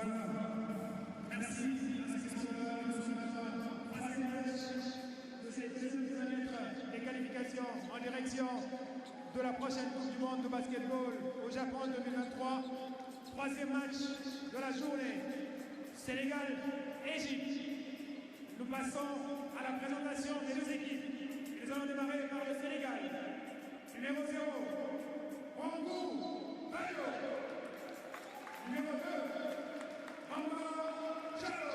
Voilà. Merci à ceux qui sont là ce matin. Troisième match de cette deuxième kilomètre des qualifications en direction de la prochaine Coupe du Monde de basketball au Japon 2023. Troisième match de la journée. Sénégal, Égypte. Nous passons à la présentation des deux équipes. Nous allons démarrer par le Sénégal. Numéro 0, Rangou Bayo. Numéro 2, Ramba Chalo.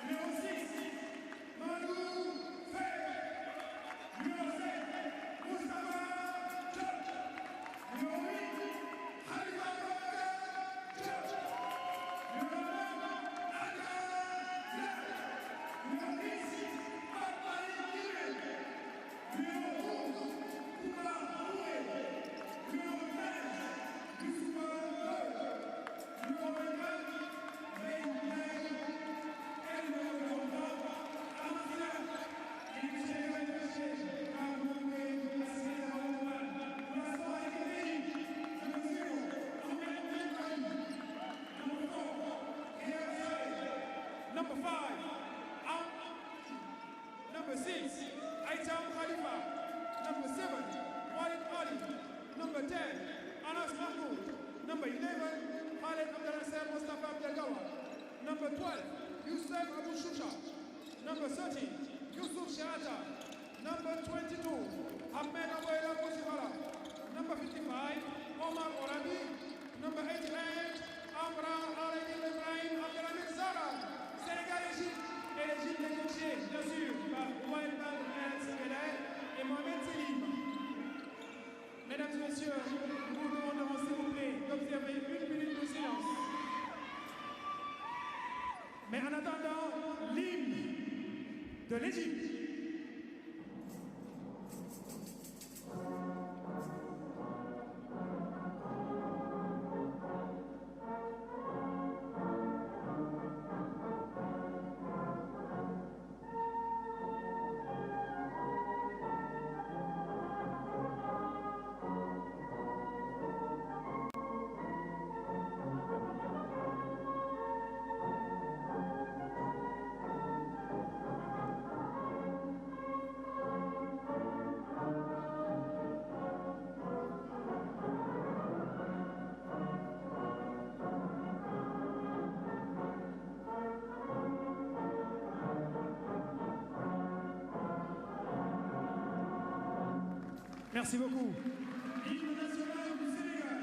Numéro 6, Mandou Faye. Numéro 7, Moustapha Chok. Numéro 8, Khalifa Chok. Numéro 9, Aga Zia. Numéro 10, Papali Kine. Numéro 11, Kouma Ouré. Numéro 13, Youssoufa Loy. Numéro 24, Reynel. Et numéro 23, Amazia. Et le Sénégal de Chez Kamoumé, la Sénégal de Mal. Nous passons à l'équipe d'Égypte. Numéro 0, Ahmed Benjamin. Numéro 4, Guillaume Saleh. Number 5, Number 6, Aitam Khalifa. Number 7, Walid Ali. Number 10, Anas Mahmoud. Number 11, Khaled Abdel Mustafa Abdelgawa. Number 12, Youssef Abu Shusha. Number 13, Yusuf Shahata. Number 22, Ahmed Abouela Bouchibala. Number 55, Omar Orabi. Number 88, Amra Aladin Ibrahim Abdelhamid Zara. Sénégal, Égypte. Et l'Égypte est dirigée, bien sûr, par Ouail Bal Senegal et Mohamed Selim. Mesdames et messieurs, nous vous demandons s'il vous plaît d'observer 1 minute de silence. Mais en attendant, l'hymne de l'Égypte. Merci beaucoup. L'hymne national du Sénégal.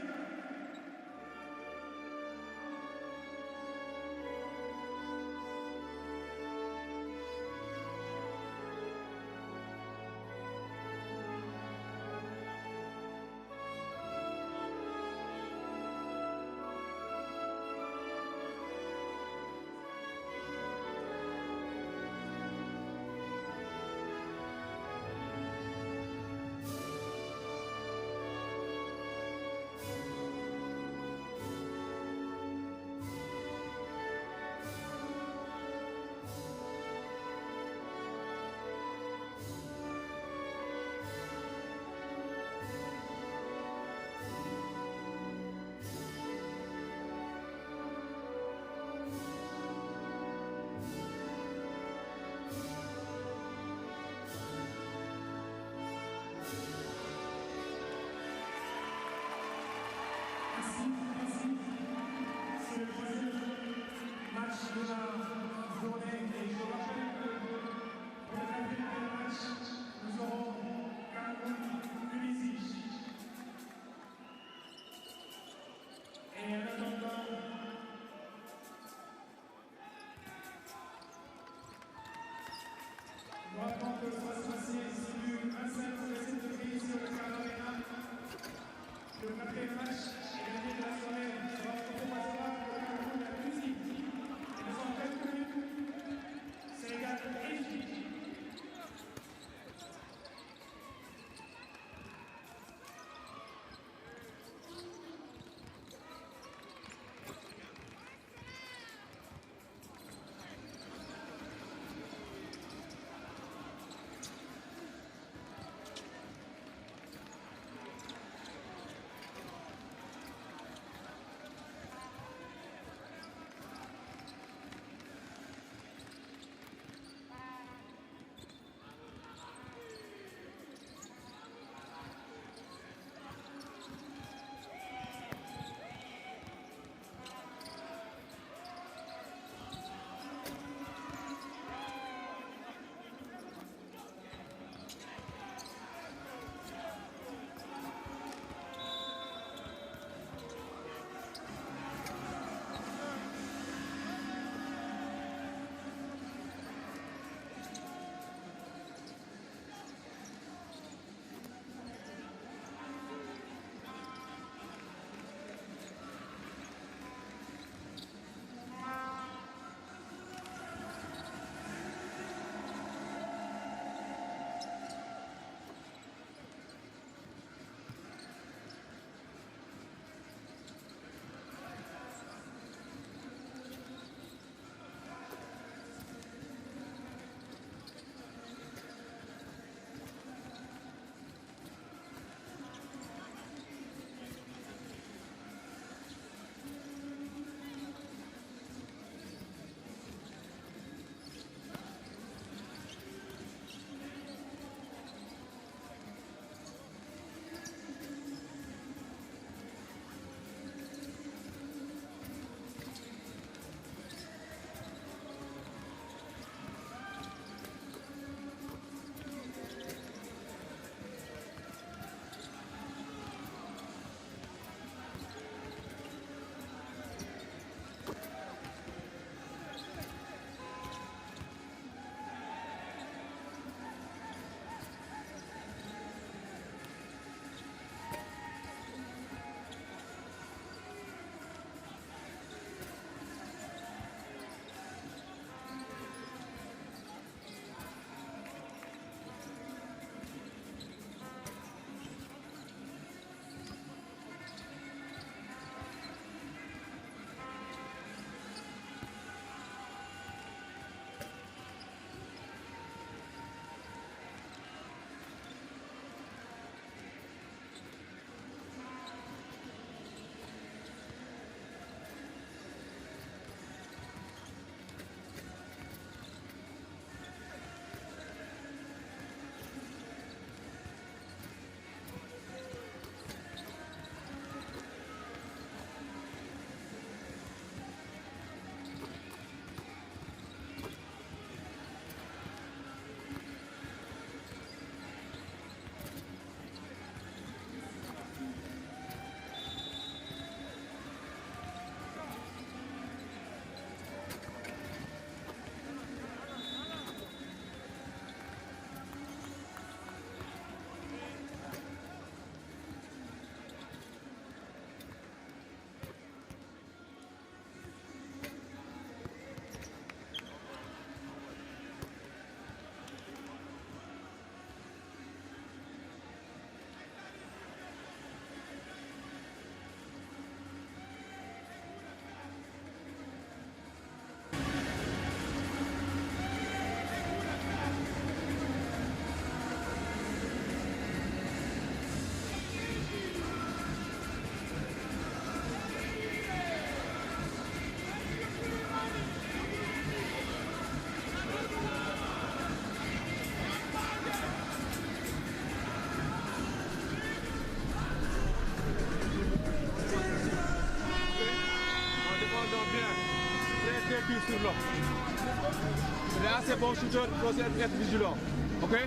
assez bon shooter, il faut être vigilant. OK?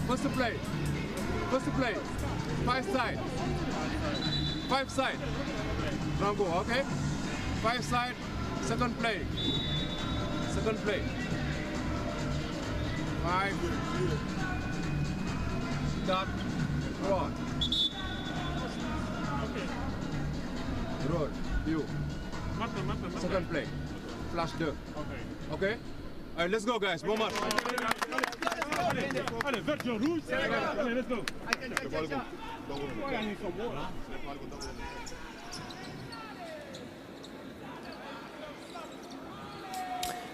First play. 5 side. 5 side. Rango, OK? 5 side. Second play. 5. Start. Roll. Roll. You. Second play. Flash 2. OK? All right, let's go, guys. Bon match. Allez, vert, rouge. Allez, let's go.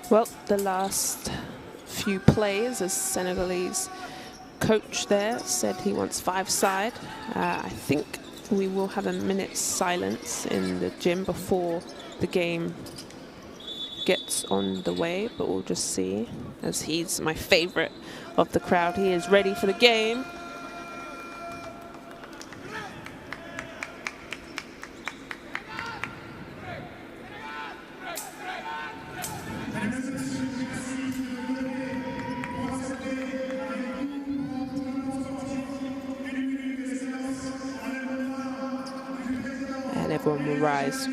Well, the last few plays, as Senegalese coach there said he wants 5 side. I think we will have a minute's silence in the gym before the game gets on the way, but we'll just see, as he's my favorite of the crowd. He is ready for the game. And everyone will rise.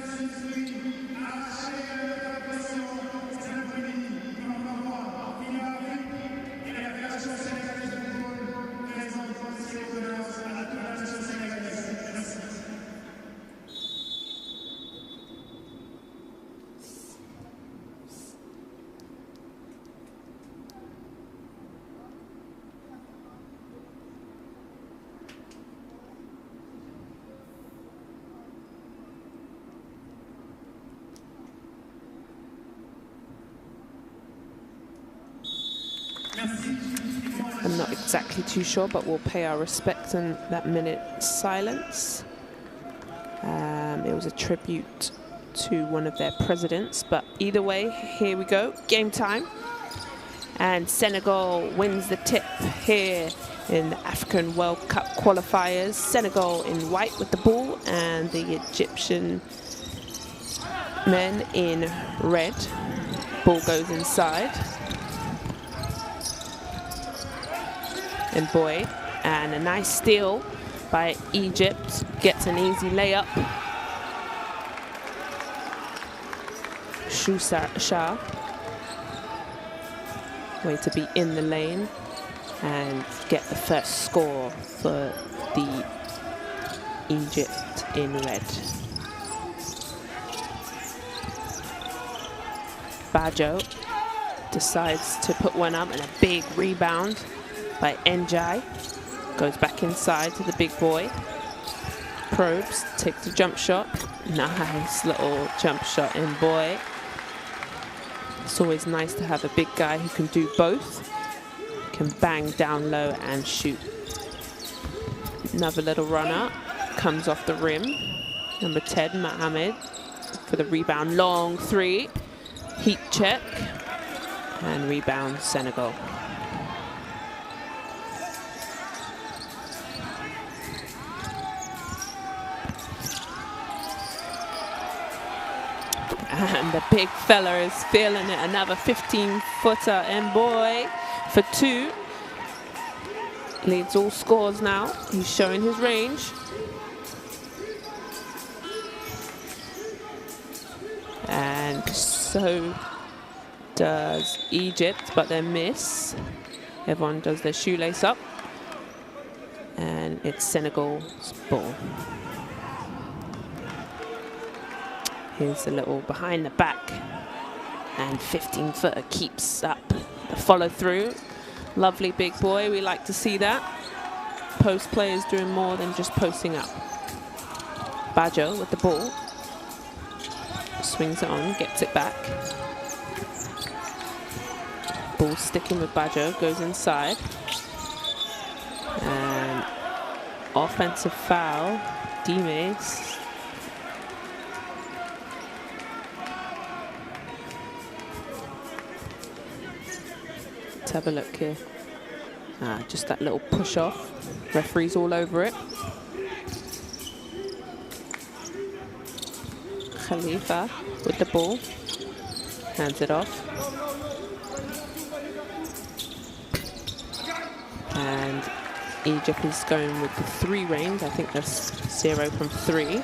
I'm not exactly too sure, but we'll pay our respects in that minute silence. It was a tribute to one of their presidents, but either way, here we go, game time. And Senegal wins the tip here in the African World Cup qualifiers. Senegal in white with the ball, and the Egyptian men in red. Ball goes inside. And Boyd, and a nice steal by Egypt, gets an easy layup. Shah, way to be in the lane and get the first score for the Egypt in red. Bajo decides to put one up, and a big rebound by Njai. Goes back inside to the big boy. Probes, takes the jump shot. Nice little jump shot in Boy. It's always nice to have a big guy who can do both. Can bang down low and shoot. Another little runner. Comes off the rim. Number 10, Mohamed, for the rebound. Long 3. Heat check. And rebound Senegal. And the big fella is feeling it. Another 15-footer, and Boy for 2. Leads all scores now. He's showing his range. And so does Egypt, but they miss. Everyone does their shoelace up. And it's Senegal's ball. Here's a little behind the back, and 15-footer keeps up the follow through. Lovely big boy, we like to see that. Post players doing more than just posting up. Bajo with the ball. Swings it on, gets it back. Ball sticking with Bajo, goes inside. And offensive foul, Dimes. Let's have a look here. Just that little push off. Referee's all over it. Khalifa with the ball. Hands it off. And Egypt is going with the 3 range. I think that's 0 from 3.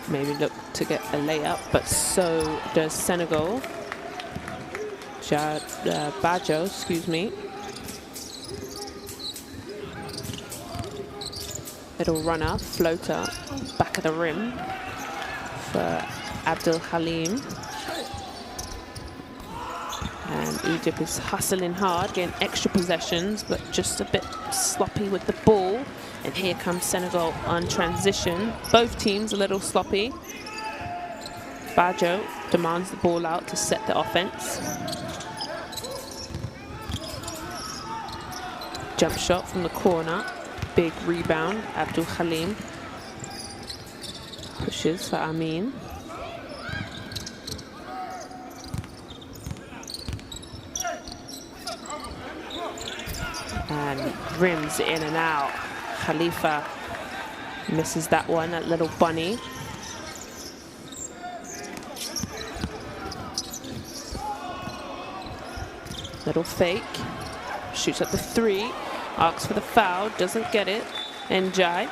Maybe look to get a layup, but so does Senegal. Bajo, excuse me. Little runner, floater, back of the rim for Abdul Halim. And Egypt is hustling hard, getting extra possessions, but just a bit sloppy with the ball. And here comes Senegal on transition. Both teams a little sloppy. Bajo demands the ball out to set the offense. Jump shot from the corner. Big rebound. Abdul Halim pushes for Amin. And rims in and out. Khalifa misses that one, that little bunny. Little fake. Shoots at the 3. Asks for the foul. Doesn't get it. Njai.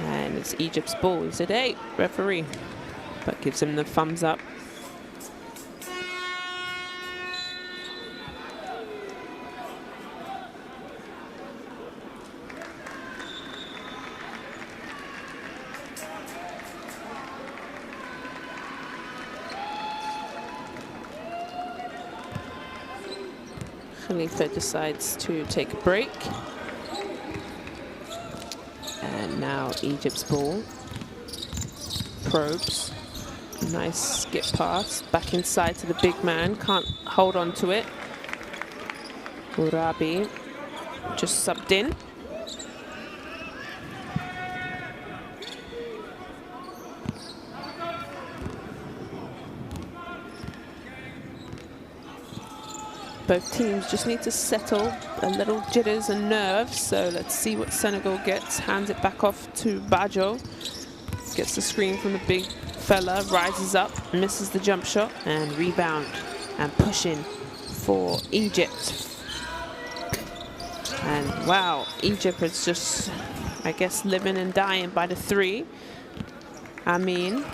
And it's Egypt's ball. He said, hey, referee. But gives him the thumbs up. Khalifa decides to take a break. And now Egypt's ball. Probes. Nice skip pass. Back inside to the big man. Can't hold on to it. Urabi just subbed in. Both teams just need to settle a little jitters and nerves. So let's see what Senegal gets. Hands it back off to Bajo. Gets the screen from the big fella. Rises up, misses the jump shot. And rebound and pushing for Egypt. And wow, Egypt is just, I guess, living and dying by the 3. Amin.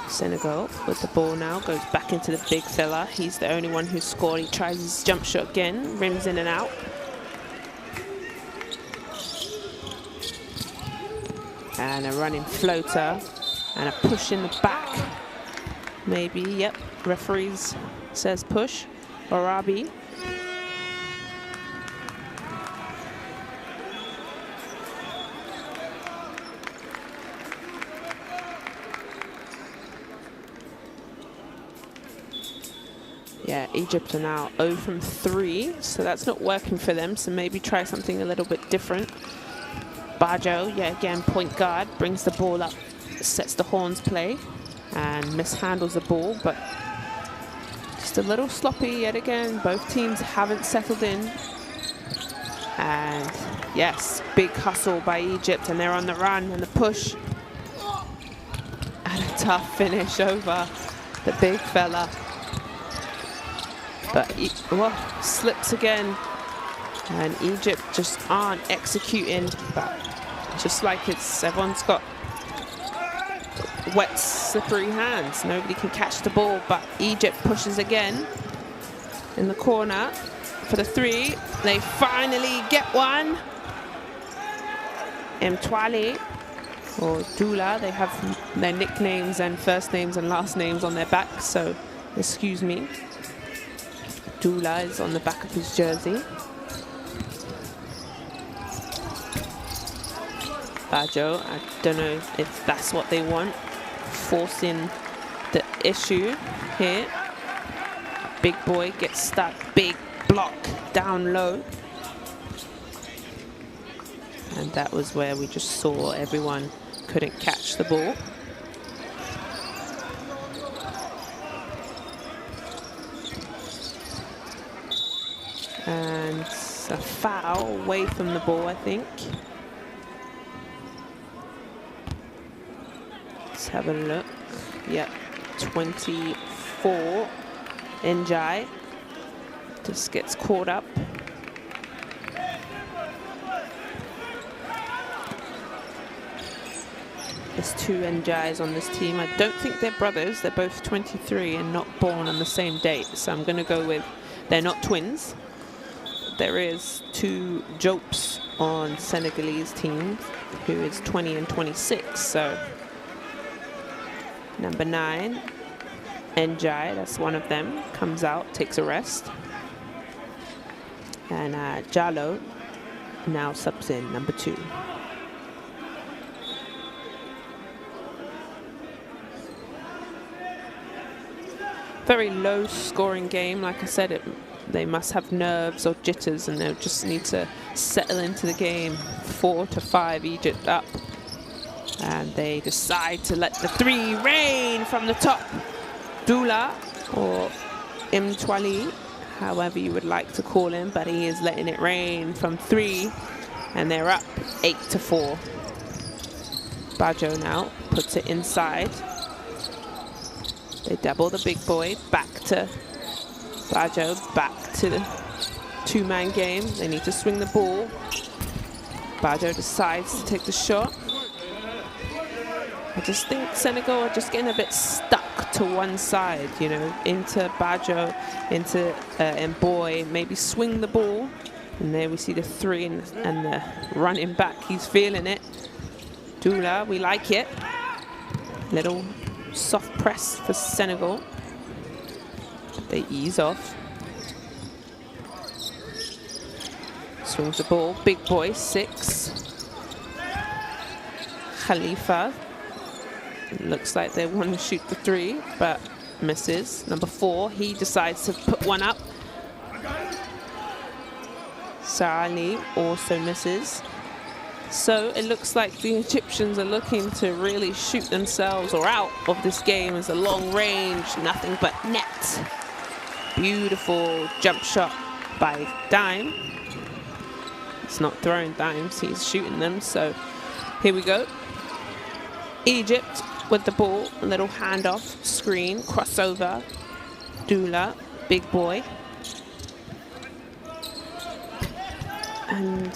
Senegal with the ball now, goes back into the big fella. He's the only one who scored. He tries his jump shot again, rims in and out. And a running floater and a push in the back. Maybe, yep, referees says push. Arabi. Yeah, Egypt are now 0 from 3, so that's not working for them, so maybe try something a little bit different. Bajo, yeah, again, point guard, brings the ball up, sets the horns play, and mishandles the ball, but just a little sloppy yet again. Both teams haven't settled in. And yes, big hustle by Egypt, and they're on the run and the push. And a tough finish over the big fella. But slips again, and Egypt just aren't executing. But just like everyone's got wet, slippery hands. Nobody can catch the ball, but Egypt pushes again in the corner for the 3. They finally get one. Mtwali or Dula, they have their nicknames and first names and last names on their back, so excuse me. Dula is on the back of his jersey. Bajo, I don't know if that's what they want. Forcing the issue here. Big boy gets that big block down low. And that was where we just saw everyone couldn't catch the ball. And It's a foul away from the ball, I think. Let's have a look. Yep, 24. Njai just gets caught up. There's 2 Njais on this team. I don't think they're brothers. They're both 23 and not born on the same date. So I'm going to go with they're not twins. There is 2 Jopes on Senegalese teams who is 20 and 26. So number 9, Njai, that's one of them, comes out, takes a rest. And Jalo now subs in, number 2. Very low scoring game. Like I said, they must have nerves or jitters and they'll just need to settle into the game. 4-5 Egypt up. And they decide to let the 3 rain from the top. Dula or Mtwali, however you would like to call him, but he is letting it rain from 3 and they're up 8-4. Bajo now puts it inside. They double the big boy, back to Bajo, back to the 2-man game. They need to swing the ball. Bajo decides to take the shot. I just think Senegal are just getting a bit stuck to one side, you know, into Bajo, into Mboy, maybe swing the ball. And there we see the 3 and the running back, he's feeling it. Dula, we like it. Little soft press for Senegal. They ease off. Swings the ball, big boy, 6. Khalifa. Looks like they want to shoot the 3, but misses. Number 4, he decides to put one up. Sarali also misses. So it looks like the Egyptians are looking to really shoot themselves or out of this game. It's a long range, nothing but net. Beautiful jump shot by Dime. It's not throwing dimes, he's shooting them. So here we go. Egypt with the ball, a little handoff, screen, crossover. Dula, big boy. And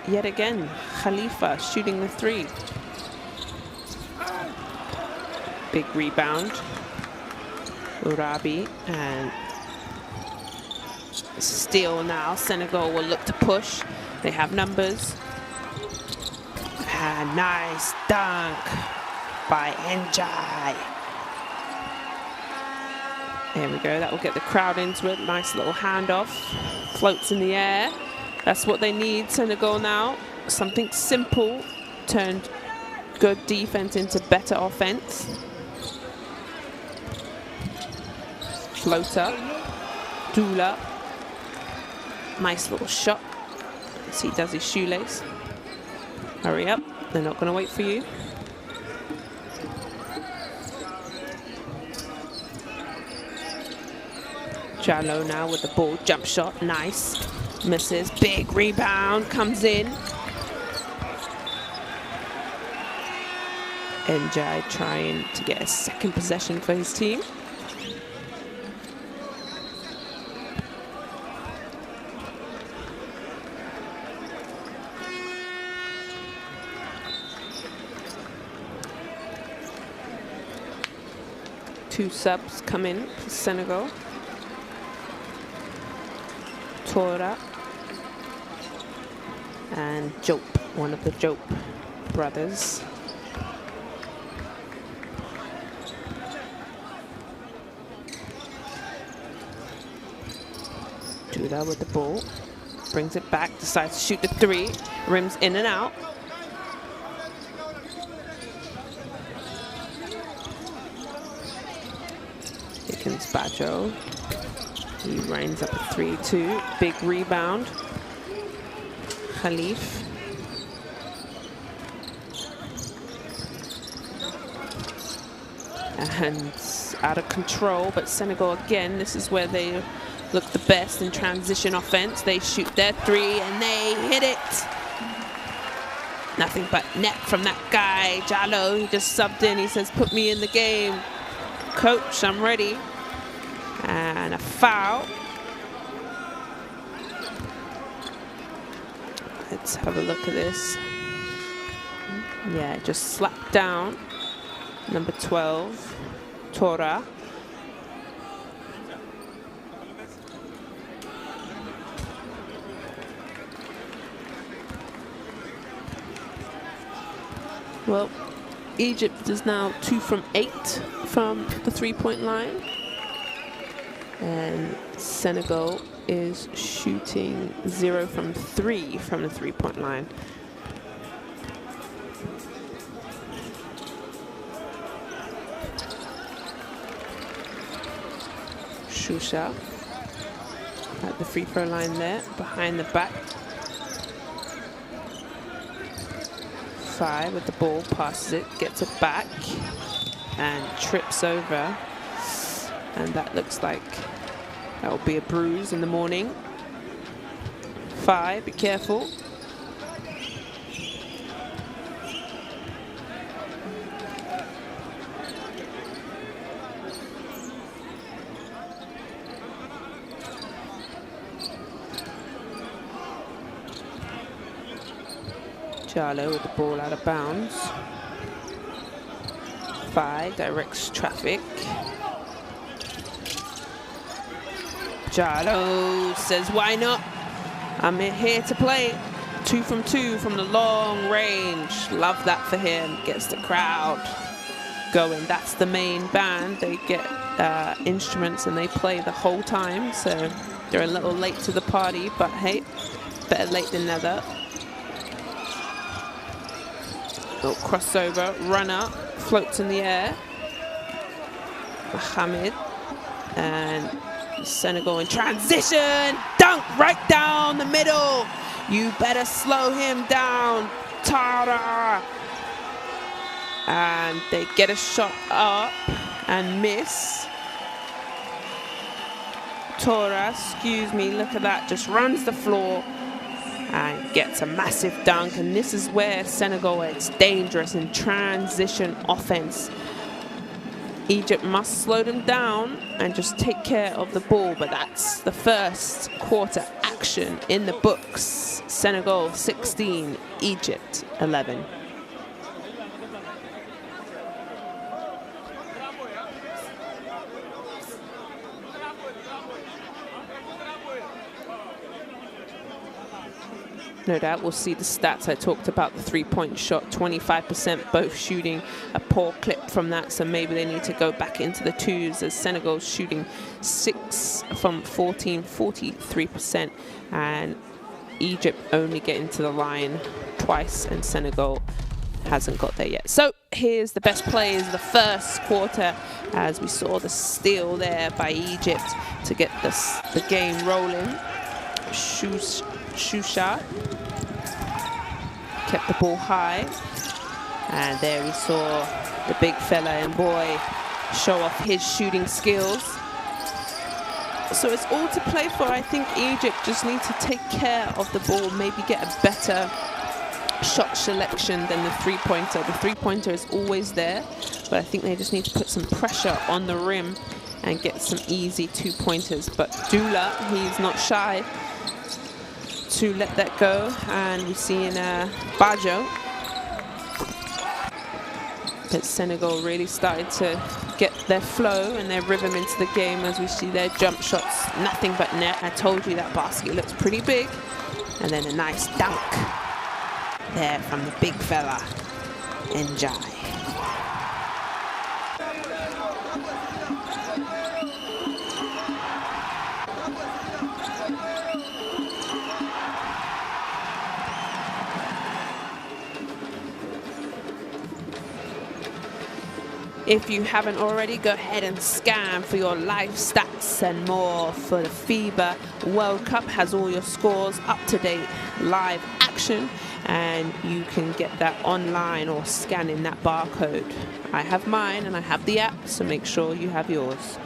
yet again, Khalifa shooting the 3. Big rebound. Urabi and steal now. Senegal will look to push. They have numbers. And nice dunk by Njai. There we go. That will get the crowd into it. Nice little handoff. Floats in the air. That's what they need, Senegal now. Something simple turned good defense into better offense. Floater. Dula. Nice little shot. Let's see, does his shoelace. Hurry up. They're not going to wait for you. Jalo now with the ball. Jump shot. Nice. Misses. Big rebound. Comes in. Njai trying to get a second possession for his team. Two subs come in for Senegal. Tora and Jope, one of the Jope brothers. Duda with the ball, brings it back, decides to shoot the 3, rims in and out. Here comes Bajo. He rains up a 3-2, big rebound. Khalif. And out of control, but Senegal again, this is where they look the best in transition offense. They shoot their three and they hit it. Nothing but net from that guy, Jallo. He just subbed in. He says, put me in the game. Coach, I'm ready. And a foul. Let's have a look at this. Yeah, just slapped down. Number 12, Tora. Well, Egypt is now 2 from 8 from the three-point line. And Senegal is shooting 0 from 3 from the three-point line. Shusha at the free throw line there, behind the back. 5 with the ball, passes it, gets it back, and trips over. And that looks like that will be a bruise in the morning. 5, be careful. Jallo with the ball out of bounds. 5 directs traffic. Jallo says, why not? I'm here to play. 2 from 2 from the long range. Love that for him. Gets the crowd going. That's the main band. They get instruments and they play the whole time. So they're a little late to the party, but hey, better late than never. Little crossover, runner, floats in the air. Mohamed and Senegal in transition, dunk right down the middle. You better slow him down, Tara. And they get a shot up and miss. Tora, excuse me, look at that, just runs the floor and gets a massive dunk. And this is where Senegal is dangerous in transition offense. Egypt must slow them down and just take care of the ball, but that's the first quarter action in the books. Senegal 16, Egypt 11. No doubt we'll see the stats I talked about, the three-point shot, 25%, both shooting a poor clip from that, so maybe they need to go back into the twos as Senegal's shooting 6 from 14, 43%, and Egypt only getting to the line twice, and Senegal hasn't got there yet. So here's the best plays of the first quarter, as we saw the steal there by Egypt to get the game rolling. Shusha kept the ball high, and there we saw the big fella and boy show off his shooting skills. So it's all to play for. I think Egypt just need to take care of the ball, maybe get a better shot selection than the three-pointer. The three-pointer is always there, but I think they just need to put some pressure on the rim and get some easy two-pointers. But Dula, he's not shy to let that go, and we've seen Bajo. But Senegal really started to get their flow and their rhythm into the game as we see their jump shots, nothing but net. I told you that basket looks pretty big. And then a nice dunk there from the big fella, Njai. If you haven't already, go ahead and scan for your live stats and more for the FIBA World Cup. Has all your scores, up-to-date live action, and you can get that online or scanning that barcode. I have mine and I have the app, so make sure you have yours.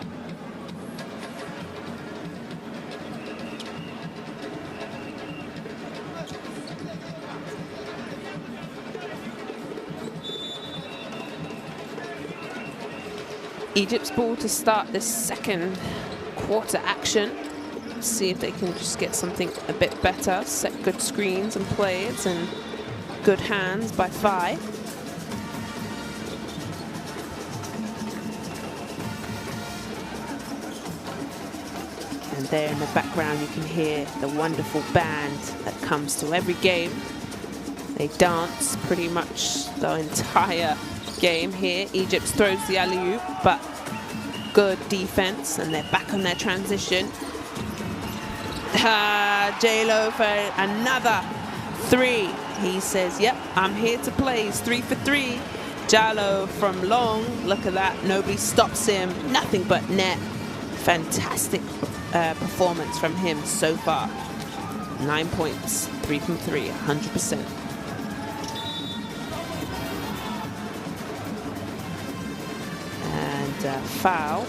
Egypt's ball to start this second quarter action. See if they can just get something a bit better, set good screens and plays, and good hands by Fi. And there in the background you can hear the wonderful band that comes to every game. They dance pretty much the entire game here. Egypt throws the alley-oop, but good defense, and they're back on their transition. J-Lo for another 3. He says, yep, I'm here to play. He's 3 for 3. Jallo from long, look at that, nobody stops him, nothing but net. Fantastic performance from him so far. 9 points, 3 from 3, 100%. And foul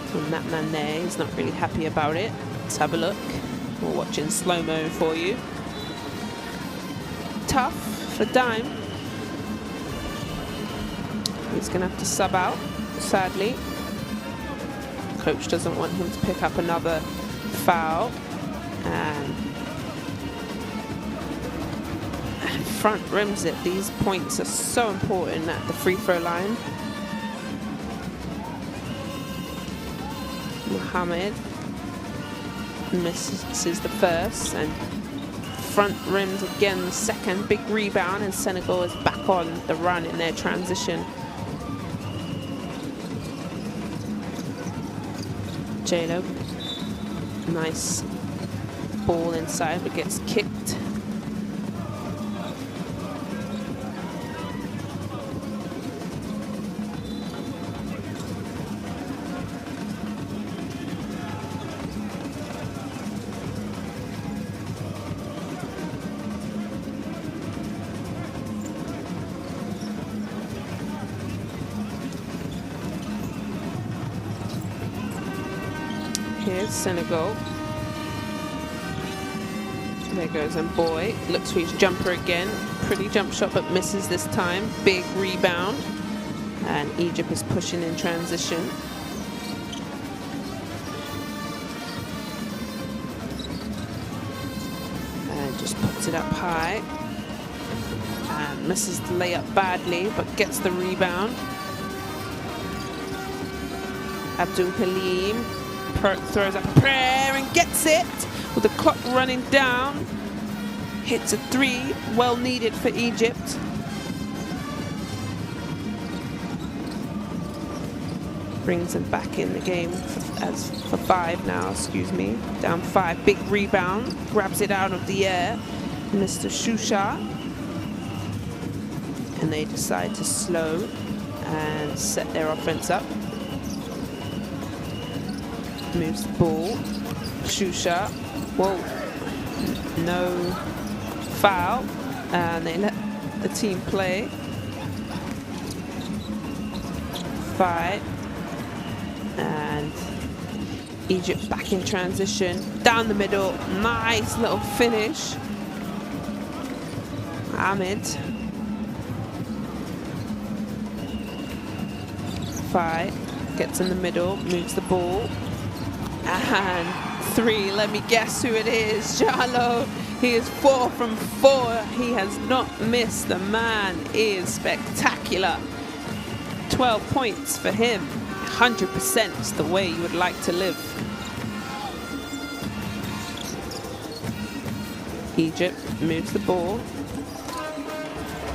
from that man there. He's not really happy about it. Let's have a look. We're watching slow-mo for you. Tough for Dime. He's going to have to sub out, sadly. Coach doesn't want him to pick up another foul. And front rims it. These points are so important at the free throw line. Mohammed misses the first, and front rims again the second. Big rebound, and Senegal is back on the run in their transition. J-Lo, nice ball inside, but gets kicked. Here's Senegal. There goes Boy. Looks for his jumper again. Pretty jump shot, but misses this time. Big rebound. And Egypt is pushing in transition. And just puts it up high. And misses the layup badly, but gets the rebound. Abdul Halim throws up a prayer and gets it with the clock running down. Hits a 3, well needed for Egypt. Brings them back in the game for 5 now, excuse me. Down 5, big rebound, grabs it out of the air. Mr. Shusha. And they decide to slow and set their offense up. Moves the ball. Shusha. Whoa. No foul. And they let the team play. 5. And Egypt back in transition. Down the middle. Nice little finish. Ahmed. 5. Gets in the middle. Moves the ball. And 3, let me guess who it is. Jallo, he is 4 from 4. He has not missed. The man is spectacular. 12 points for him. 100% is the way you would like to live. Egypt moves the ball.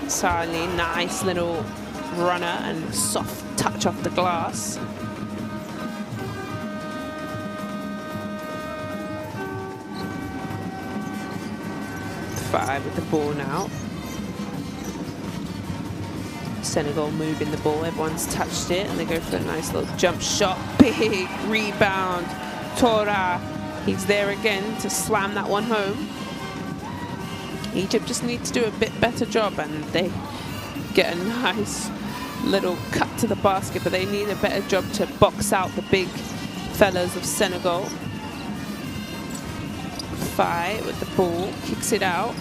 Sarli, nice little runner and soft touch off the glass. With the ball now. Senegal moving the ball. Everyone's touched it, and they go for a nice little jump shot. Big rebound. Tora, he's there again to slam that one home. Egypt just need to do a bit better job, and they get a nice little cut to the basket, but they need a better job to box out the big fellas of Senegal. 5 with the ball, kicks it out.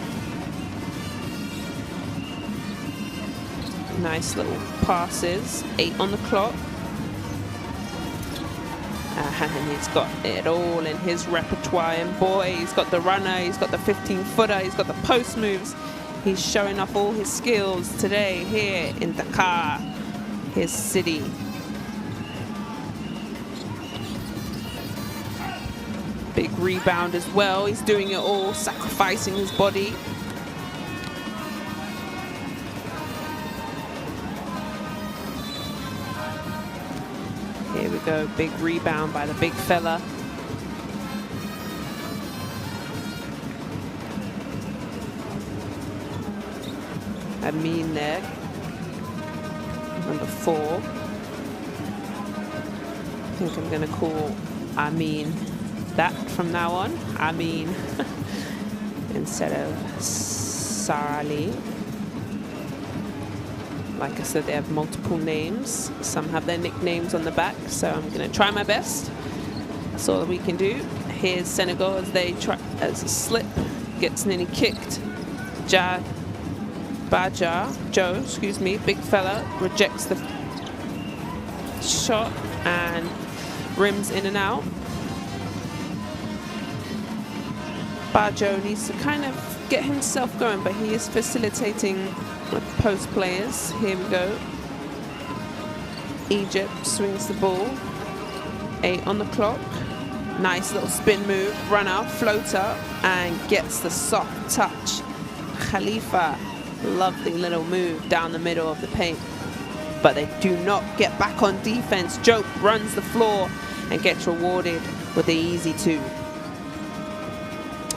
Nice little passes. 8 on the clock. And he's got it all in his repertoire. And boy, he's got the runner, he's got the 15-footer, he's got the post moves. He's showing off all his skills today here in Dakar, his city. Big rebound as well. He's doing it all, sacrificing his body. Here we go, big rebound by the big fella. Amin there, number 4. I think I'm gonna call Amin that from now on. Amin instead of Sarali. Like I said, they have multiple names. Some have their nicknames on the back, so I'm going to try my best. That's all that we can do. Here's Senegal as they try, as a slip gets nearly kicked. Joe, excuse me, big fella, rejects the shot and rims in and out. Bajo needs to kind of get himself going, but he is facilitating with post players. Here we go. Egypt swings the ball. 8 on the clock. Nice little spin move, runner, floater, and gets the soft touch. Khalifa, lovely little move down the middle of the paint. But they do not get back on defense. Joke runs the floor and gets rewarded with the easy 2.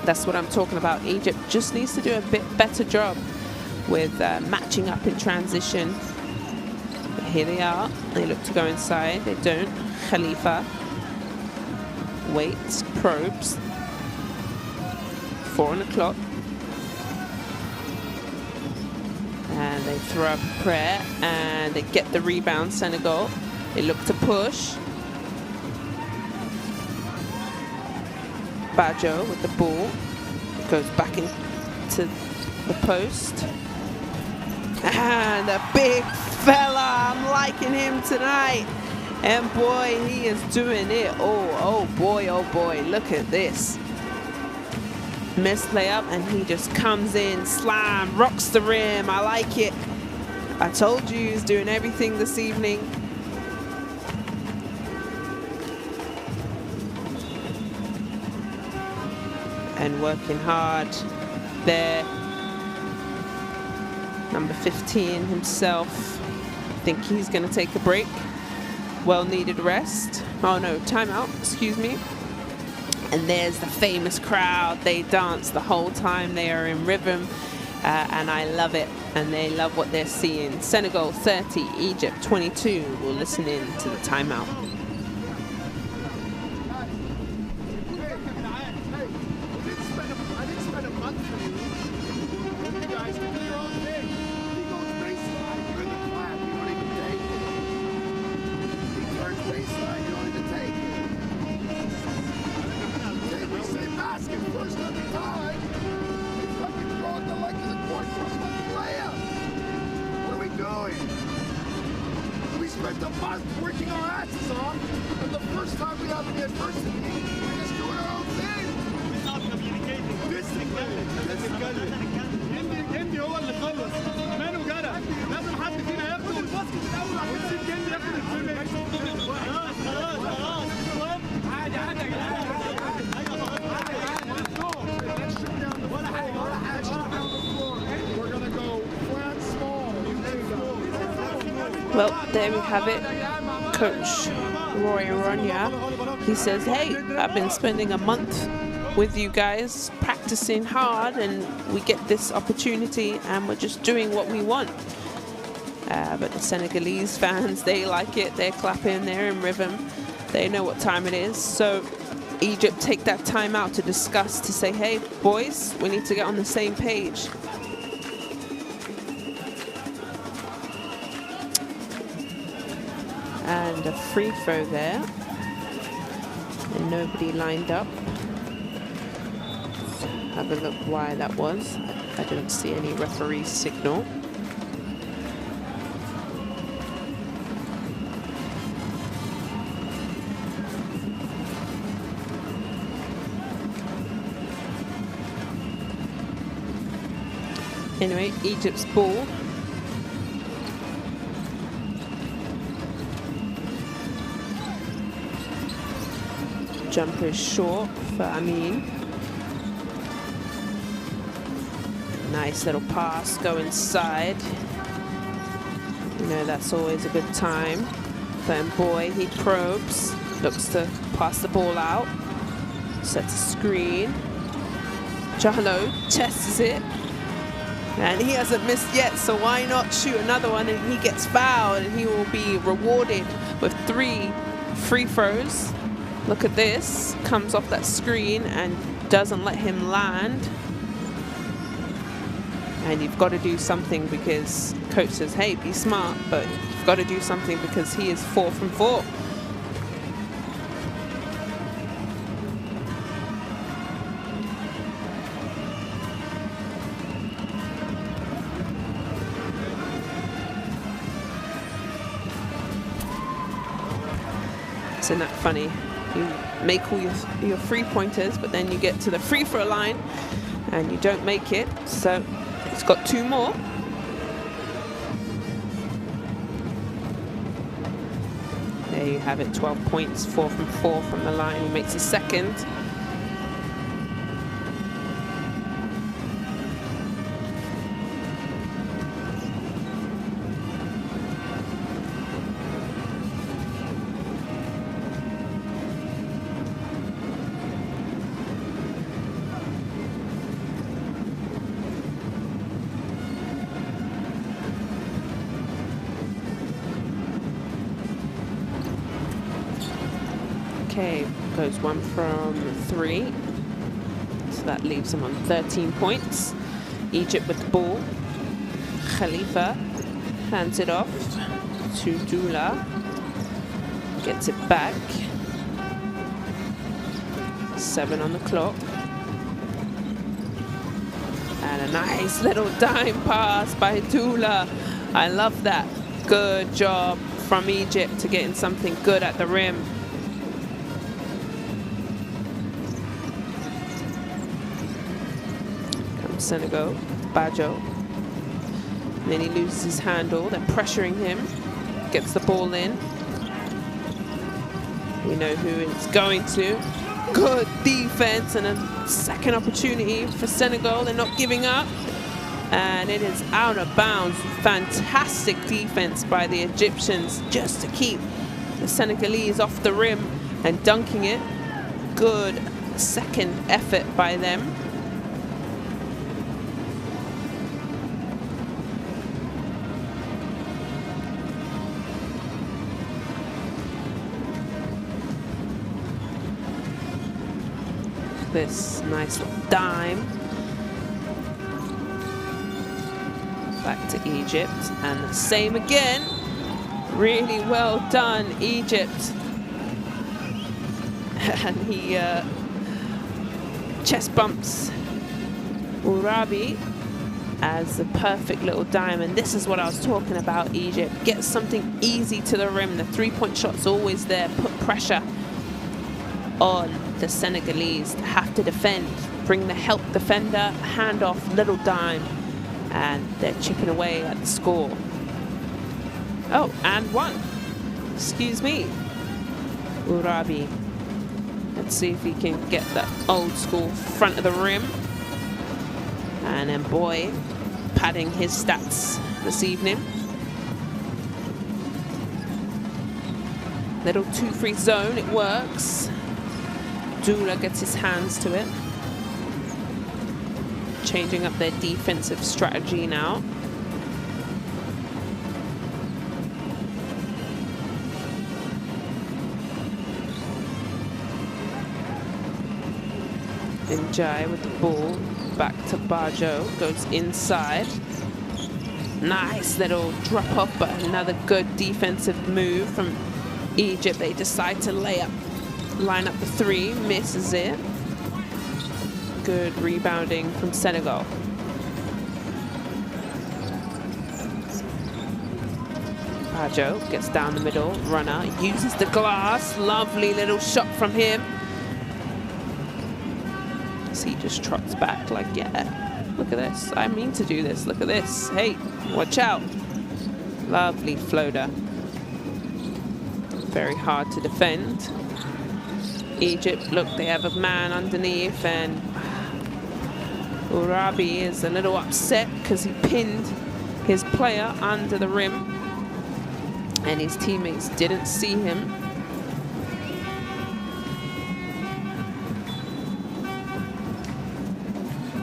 That's what I'm talking about. Egypt just needs to do a bit better job with matching up in transition. But here they are. They look to go inside. They don't. Khalifa waits, probes. 4 on the clock. And they throw up a prayer and they get the rebound, Senegal. They look to push. Bajo with the ball. Goes back into the post. And a big fella, I'm liking him tonight. And boy, he is doing it. Oh boy, look at this. Missed layup and he just comes in, slam, rocks the rim. I like it. I told you he's doing everything this evening. And working hard there. Number 15 himself. I think he's going to take a break. Well-needed rest. Oh no, timeout, excuse me. And there's the famous crowd. They dance the whole time. They are in rhythm. And I love it. And they love what they're seeing. Senegal 30, Egypt 22. We'll listen in to the timeout. Well, there we have it. Coach Roy Ronya, he says, hey, I've been spending a month with you guys practicing hard and we get this opportunity and we're just doing what we want. But the Senegalese fans, they like it. They're clapping, they're in rhythm. They know what time it is. So Egypt take that time out to discuss, to say, hey, boys, we need to get on the same page. And a free throw there. And nobody lined up. Have a look why that was. I didn't see any referee signal. Anyway, Egypt's ball. Jumper is short for Amin. Nice little pass, go inside. You know, that's always a good time. Then Boy, he probes, looks to pass the ball out. Sets a screen. Jalo tests it. And he hasn't missed yet, so why not shoot another one? And he gets fouled, and he will be rewarded with 3 free throws. Look at this. Comes off that screen and doesn't let him land. And you've got to do something because coach says, hey, be smart, but you've got to do something because he is 4 from 4. Isn't that funny? You make all your three-pointers, but then you get to the free throw line and you don't make it. So he's got 2 more. There you have it, 12 points, 4 from 4 from the line. He makes his second. Okay, goes 1 from 3. So that leaves him on 13 points. Egypt with the ball. Khalifa hands it off to Dula. Gets it back. 7 on the clock. And a nice little dime pass by Dula. I love that. Good job from Egypt to getting something good at the rim. Senegal, Bajo. And then he loses his handle. They're pressuring him. Gets the ball in. We know who it's going to. Good defense and a second opportunity for Senegal. They're not giving up. And it is out of bounds. Fantastic defense by the Egyptians just to keep the Senegalese off the rim and dunking it. Good second effort by them. This nice little dime back to Egypt, and the same again. Really well done, Egypt. And he chest bumps Urabi as the perfect little dime, and this is what I was talking about. Egypt gets something easy to the rim. The 3-point shot's always there. Put pressure on the Senegalese to have to defend. Bring the help defender, hand off, little dime, and they're chipping away at the score. Oh, and 1. Excuse me. Urabi. Let's see if he can get that old school front of the rim. And then Boy padding his stats this evening. Little 2-free zone, it works. Dula gets his hands to it. Changing up their defensive strategy now. Njai with the ball. Back to Bajo. Goes inside. Nice little drop off, but another good defensive move from Egypt. They decide to line up the 3, misses it. Good rebounding from Senegal. Bajo gets down the middle, runner, uses the glass, lovely little shot from him. So he just trots back like, yeah, Look at this. I mean to do this. Look at this. Hey, watch out. Lovely floater. Very hard to defend. Egypt, look, they have a man underneath, and Urabi is a little upset because he pinned his player under the rim and his teammates didn't see him.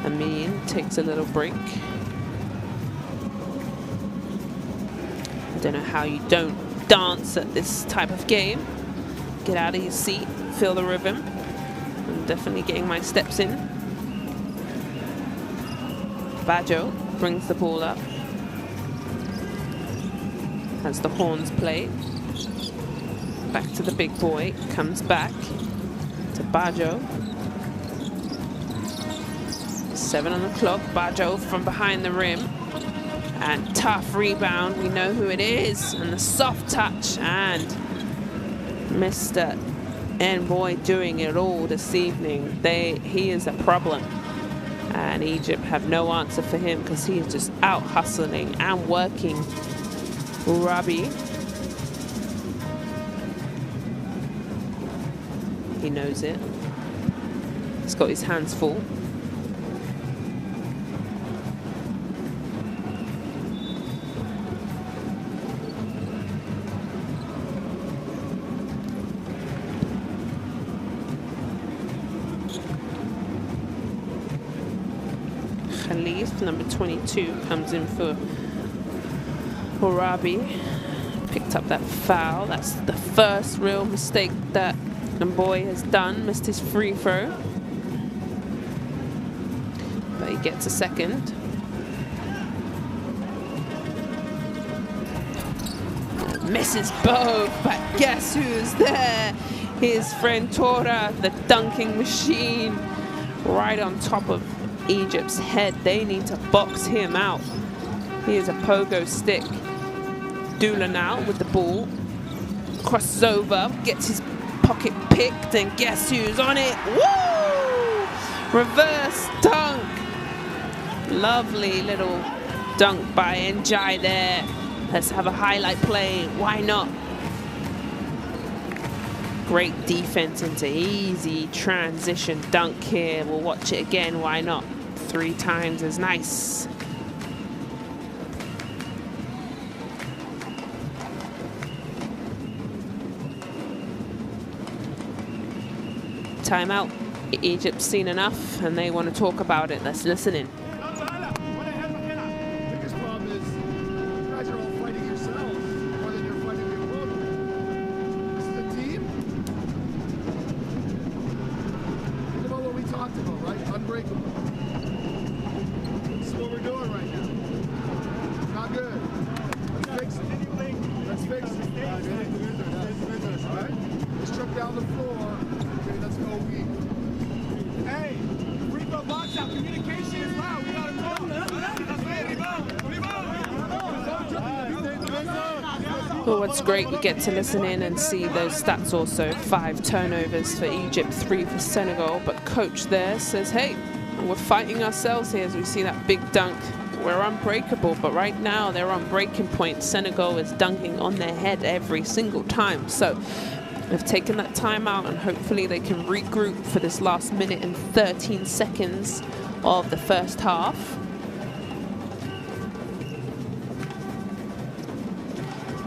Amin takes a little break. I don't know how you don't dance at this type of game. Get out of your seat, feel the rhythm. I'm definitely getting my steps in. Baggio brings the ball up. Has the horns played. Back to the big boy, comes back to Baggio. 7 on the clock, Baggio from behind the rim. And tough rebound, we know who it is. And the soft touch, and Mr. N-Boy doing it all this evening. He is a problem. And Egypt have no answer for him because he is just out hustling and working. Urabi. He knows it. He's got his hands full. Number 22 comes in for Urabi. Picked up that foul. That's the first real mistake that the boy has done. Missed his free throw. But he gets a second. Misses both, but guess who's there? His friend Tora, the dunking machine, right on top of Egypt's head. They need to box him out. He is a pogo stick. Dula now with the ball. Crosses over, gets his pocket picked, and guess who's on it? Woo! Reverse dunk. Lovely little dunk by Njai there. Let's have a highlight play. Why not? Great defense into easy transition dunk here. We'll watch it again. Why not? 3 times is nice. Timeout. Egypt's seen enough and they want to talk about it. Let's listen in. Well, what's great, we get to listen in and see those stats also. 5 turnovers for Egypt, 3 for Senegal. But coach there says, hey, we're fighting ourselves here as we see that big dunk. We're unbreakable, but right now they're on breaking point. Senegal is dunking on their head every single time. So they've taken that time out and hopefully they can regroup for this last minute and 13 seconds of the first half.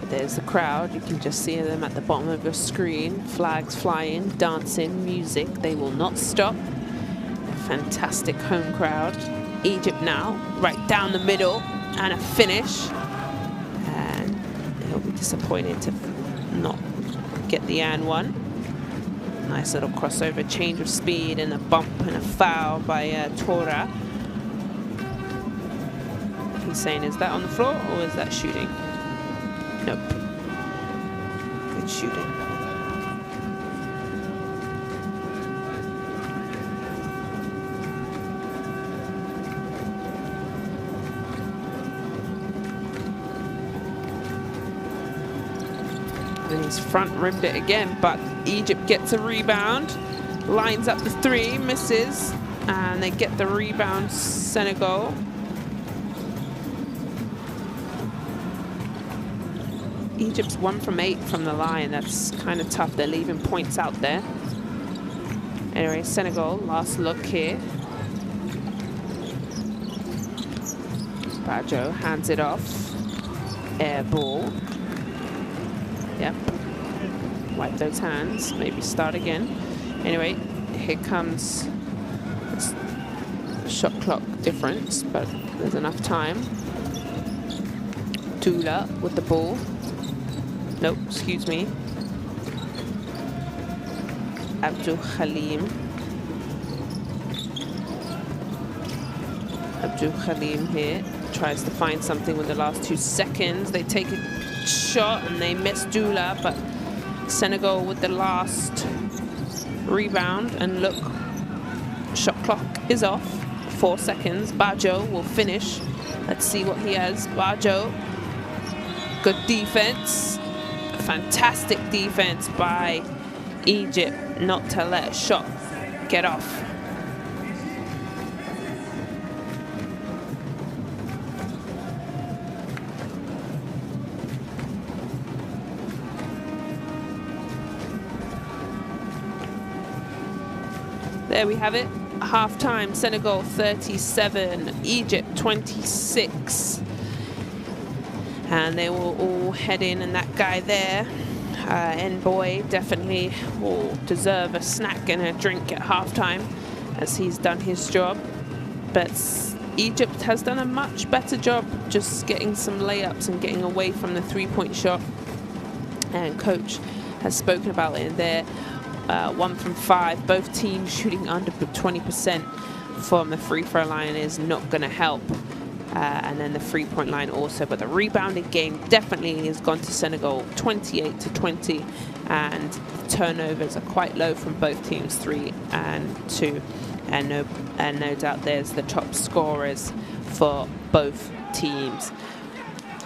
There's the crowd. You can just see them at the bottom of your screen. Flags flying, dancing, music. They will not stop. Fantastic home crowd. Egypt now, right down the middle, and a finish. And he'll be disappointed to not get the and one. Nice little crossover, change of speed, and a bump and a foul by Tora. He's saying, is that on the floor or is that shooting? Nope. Good shooting. And he's front rimmed it again, but Egypt gets a rebound. Lines up the 3, misses. and they get the rebound, Senegal. Egypt's 1 from 8 from the line. That's kind of tough. They're leaving points out there. Anyway, Senegal, last look here. Badjo hands it off. Air ball. Yep. Wipe those hands. Maybe start again. Anyway, here comes shot clock difference, but there's enough time. Dula with the ball. Nope, excuse me. Abdul Halim. Abdul Halim here tries to find something with the last 2 seconds. They take a shot and they miss Dula, but Senegal with the last rebound, and look, shot clock is off. 4 seconds. Badjo will finish. Let's see what he has. Badjo, good defense. Fantastic defense by Egypt not to let a shot get off. There we have it. Half-time, Senegal 37, Egypt 26. And they will all head in, and that guy there, Boy, definitely will deserve a snack and a drink at halftime, as he's done his job. But Egypt has done a much better job just getting some layups and getting away from the three-point shot. And coach has spoken about it in there. 1 from 5, both teams shooting under 20% from the free throw line is not going to help. And then the three-point line also, but the rebounding game definitely has gone to Senegal, 28-20, and turnovers are quite low from both teams, 3 and 2, and no doubt there's the top scorers for both teams.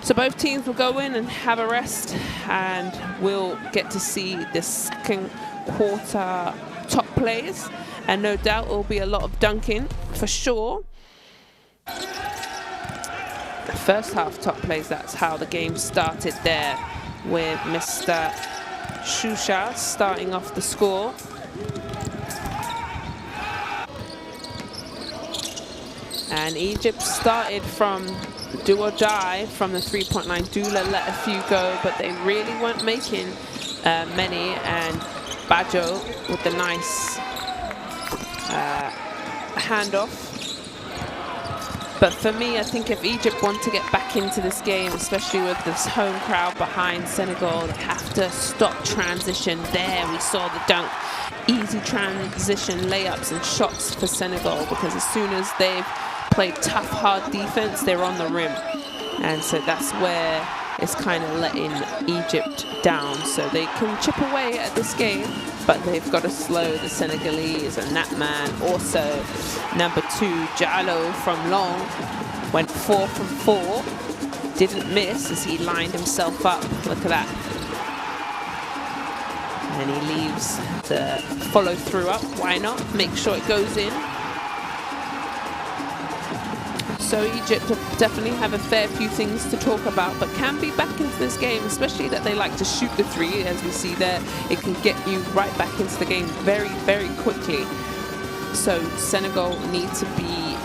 So both teams will go in and have a rest, and we'll get to see the second quarter top plays, and no doubt it will be a lot of dunking for sure. The first half top plays, that's how the game started there, with Mr. Shusha starting off the score. And Egypt started from do or die from the three-point line. Dula let a few go, but they really weren't making many, and Badjo with the nice handoff. But for me, I think if Egypt want to get back into this game, especially with this home crowd behind Senegal, they have to stop transition. There we saw the dunk. Easy transition layups and shots for Senegal, because as soon as they've played tough, hard defense, they're on the rim. And so that's where it's kind of letting Egypt down. So they can chip away at this game, but they've got to slow the Senegalese. And that man also, number 2, Jallo from long, went 4 from 4. Didn't miss as he lined himself up. Look at that. And he leaves the follow through up. Why not? Make sure it goes in. So Egypt definitely have a fair few things to talk about, but can be back into this game, especially that they like to shoot the three. As we see there, it can get you right back into the game very, very quickly. So Senegal need to be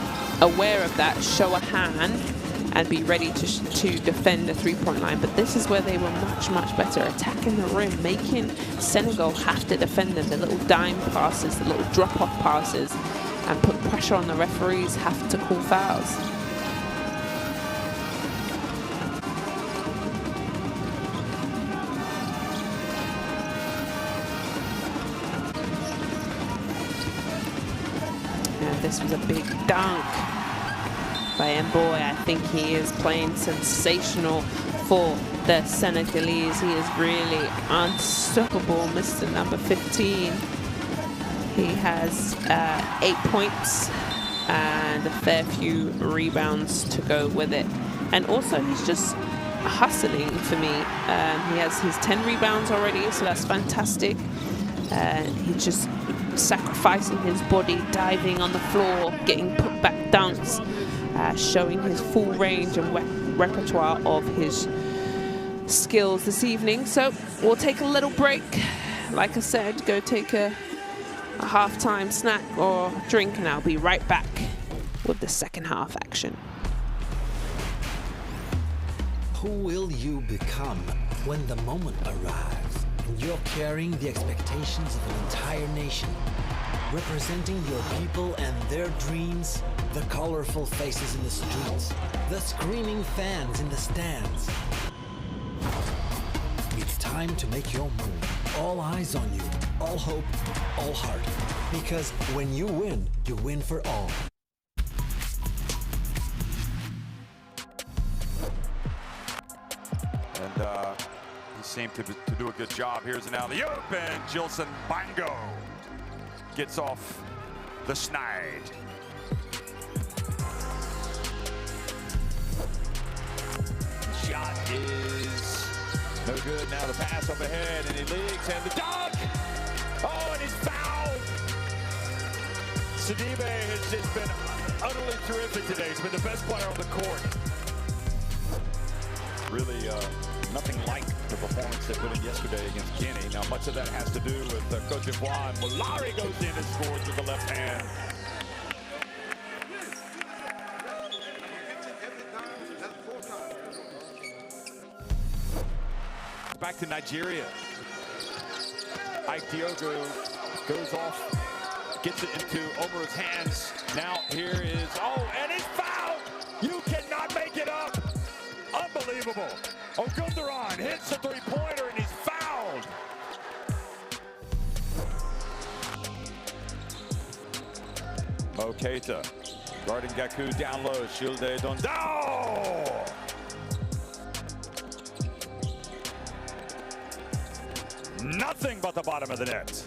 aware of that, show a hand, and be ready to defend the three-point line. But this is where they were much, much better, attacking the rim, making Senegal have to defend them. The little dime passes, the little drop-off passes, and put pressure on the referees, have to call fouls. And this was a big dunk by Boy. I think he is playing sensational for the Senegalese. He is really unstoppable, Mr. number 15. He has 8 points and a fair few rebounds to go with it. And also he's just hustling for me. He has his 10 rebounds already, so that's fantastic. He's just sacrificing his body, diving on the floor, getting put back dunks, showing his full range and repertoire of his skills this evening. So we'll take a little break. Like I said, go take a halftime snack or drink, and I'll be right back with the second half action. Who will you become when the moment arrives and you're carrying the expectations of an entire nation, representing your people and their dreams, the colorful faces in the streets, the screaming fans in the stands? It's time to make your move. All eyes on you, all hope, all heart. Because when you win for all. And he seemed to do a good job. Here's an alley-oop, and Jilson Bango gets off the snide. Shot is no good. Now the pass up ahead, and he leaks, and the dunk! Oh, and he's fouled! Sidibe has just been utterly terrific today. He's been the best player on the court. Really nothing like the performance they put in yesterday against Guinea. Now, much of that has to do with Cote d'Ivoire. And Molari goes in and scores with the left hand. Back to Nigeria. Ike Diogo goes off, gets it into Omar's hands. Now here is, oh, and he's fouled! You cannot make it up! Unbelievable. Ogundaran hits the three-pointer, and he's fouled. Mo Keita guarding Gaku down low. Shilde Dondao. Nothing but the bottom of the net.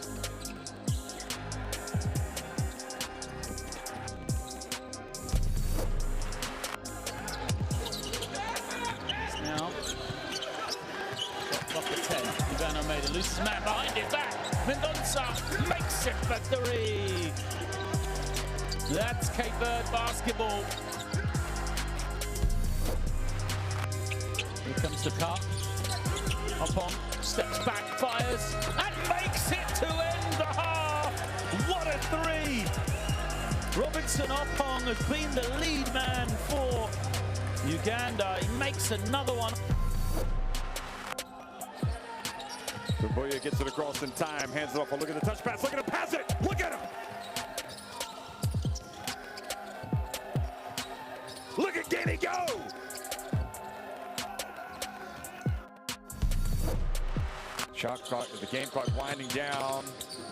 Now, off the 10. Ivano made a loose man behind it back. Mendonça makes it for three. That's Cape Verde basketball. Here comes the cut. Oppong steps back, fires, and makes it to end the half. What a three! Robinson Oppong has been the lead man for Uganda. He makes another one. Kuboya gets it across in time, hands it off. Look at the touch pass, look at him pass it, look at him! Look at Guinea go! Shot clock, the game clock winding down,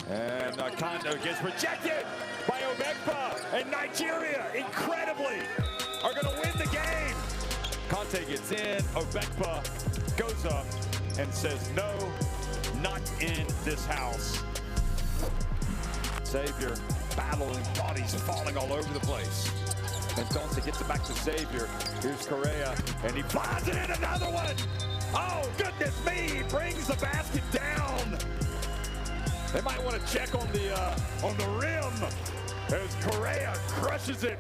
and Kondo gets rejected by Obekpa, and Nigeria, incredibly, are going to win the game. Conte gets in, Obekpa goes up and says, no, not in this house. Xavier battling, bodies falling all over the place. And Donce gets it back to Xavier. Here's Correa, and he flies it in, another one. Oh, goodness me, he brings the basket down. They might want to check on the rim as Correa crushes it.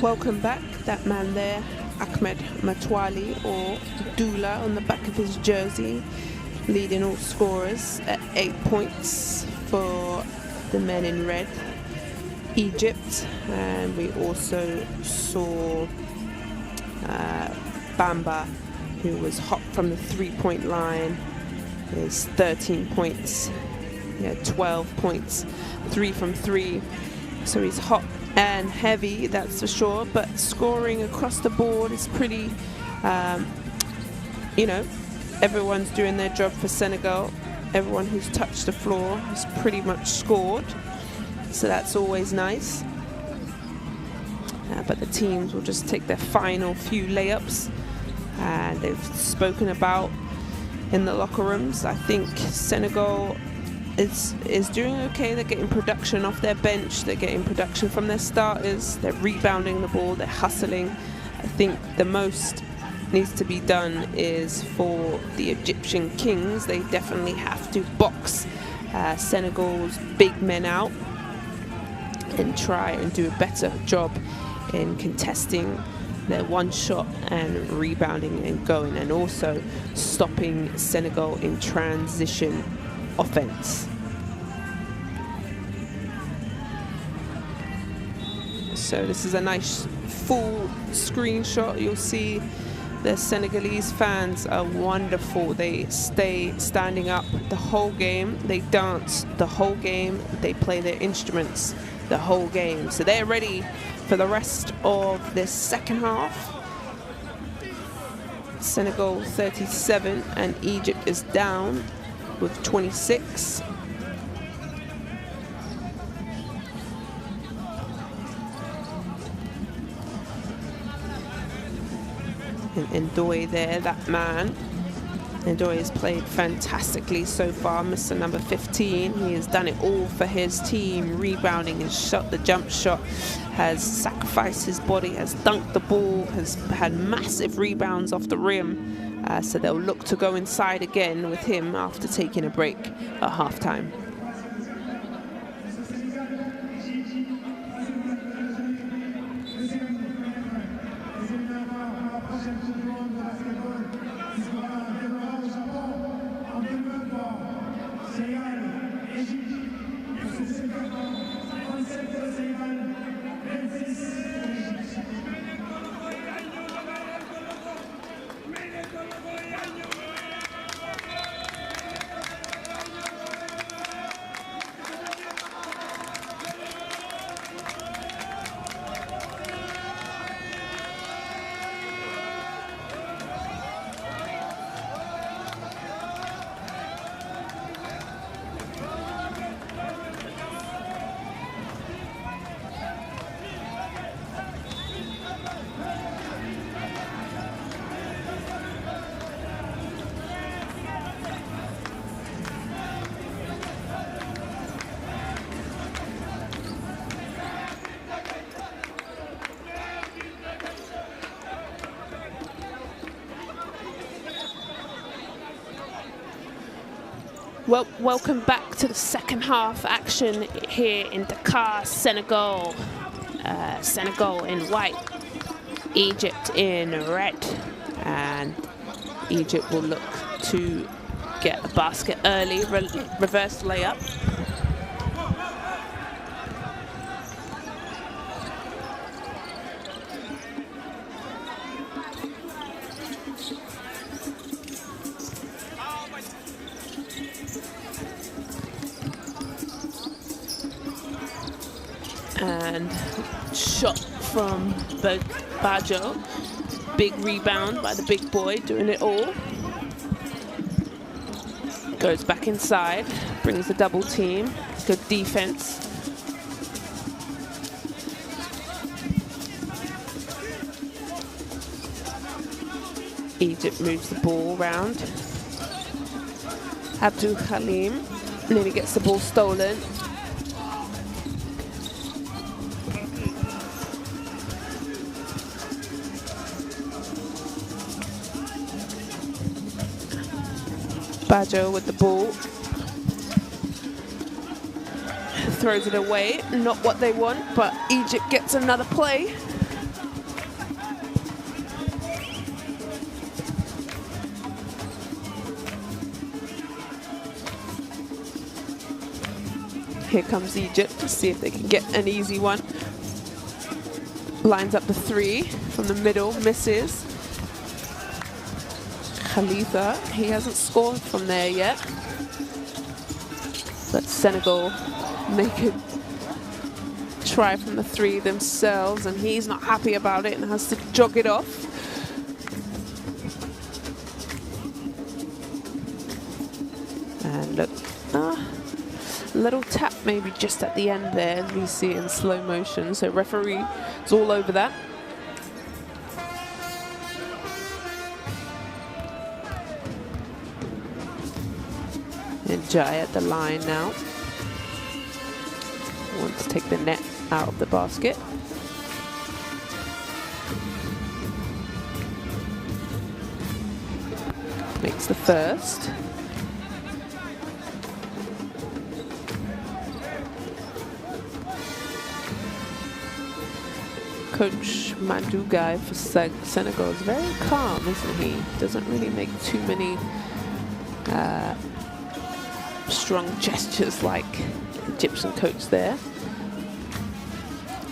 welcome back. That man there, Ahmed Matwali, or Dula, on the back of his jersey, leading all scorers at 8 points for the men in red, Egypt. And we also saw Bamba, who was hot from the 3-point line. Is 13 points. Yeah, 12 points, 3 from 3. So he's hot and heavy, that's for sure. But scoring across the board is pretty, you know, everyone's doing their job for Senegal. Everyone who's touched the floor has pretty much scored. So that's always nice. But the teams will just take their final few layups. And they've spoken about in the locker rooms. I think Senegal is doing okay. They're getting production off their bench. They're getting production from their starters. They're rebounding the ball. They're hustling. I think the most needs to be done is for the Egyptian Kings. They definitely have to box Senegal's big men out and try and do a better job in contesting their one shot and rebounding and going, and also stopping Senegal in transition offense. So this is a nice full screenshot. You'll see the Senegalese fans are wonderful. They stay standing up the whole game. They dance the whole game. They play their instruments the whole game. So they're ready for the rest of this second half. Senegal 37 and Egypt is down with 26. And Ndoye there, that man. Ndoye has played fantastically so far. Mr. number 15, he has done it all for his team, rebounding his shot, the jump shot, has sacrificed his body, has dunked the ball, has had massive rebounds off the rim. So they'll look to go inside again with him after taking a break at halftime. Well, welcome back to the second half action here in Dakar, Senegal. Senegal in white, Egypt in red, and Egypt will look to get a basket early, reverse layup. And shot from Bajo. Big rebound by the big boy, doing it all. Goes back inside, brings the double team. Good defense. Egypt moves the ball around. Abdul Halim nearly gets the ball stolen. Bajo with the ball. Throws it away. Not what they want, but Egypt gets another play. Here comes Egypt to see if they can get an easy one. Lines up the 3 from the middle, misses. Khalifa, he hasn't scored from there yet. But Senegal make a try from the 3 themselves, and he's not happy about it and has to jog it off. And look, little tap maybe just at the end there, as we see in slow motion. So referee is all over that. And Jai at the line now. Wants to take the net out of the basket. Makes the first. Coach Mandugai for Senegal is very calm, isn't he? Doesn't really make too many strong gestures like the Egyptian coach there.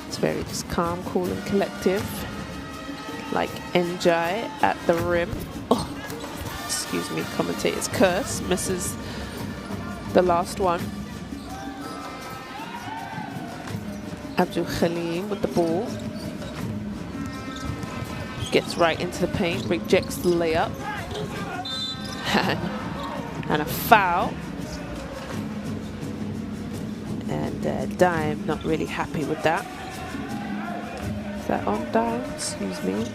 It's very just calm, cool and collective. Like Njai at the rim. Oh, excuse me, commentator's curse. Misses the last one. Abdul Khalim with the ball. Gets right into the paint, rejects the layup. And a foul. And Dime not really happy with that. Is that on Dime? Excuse me.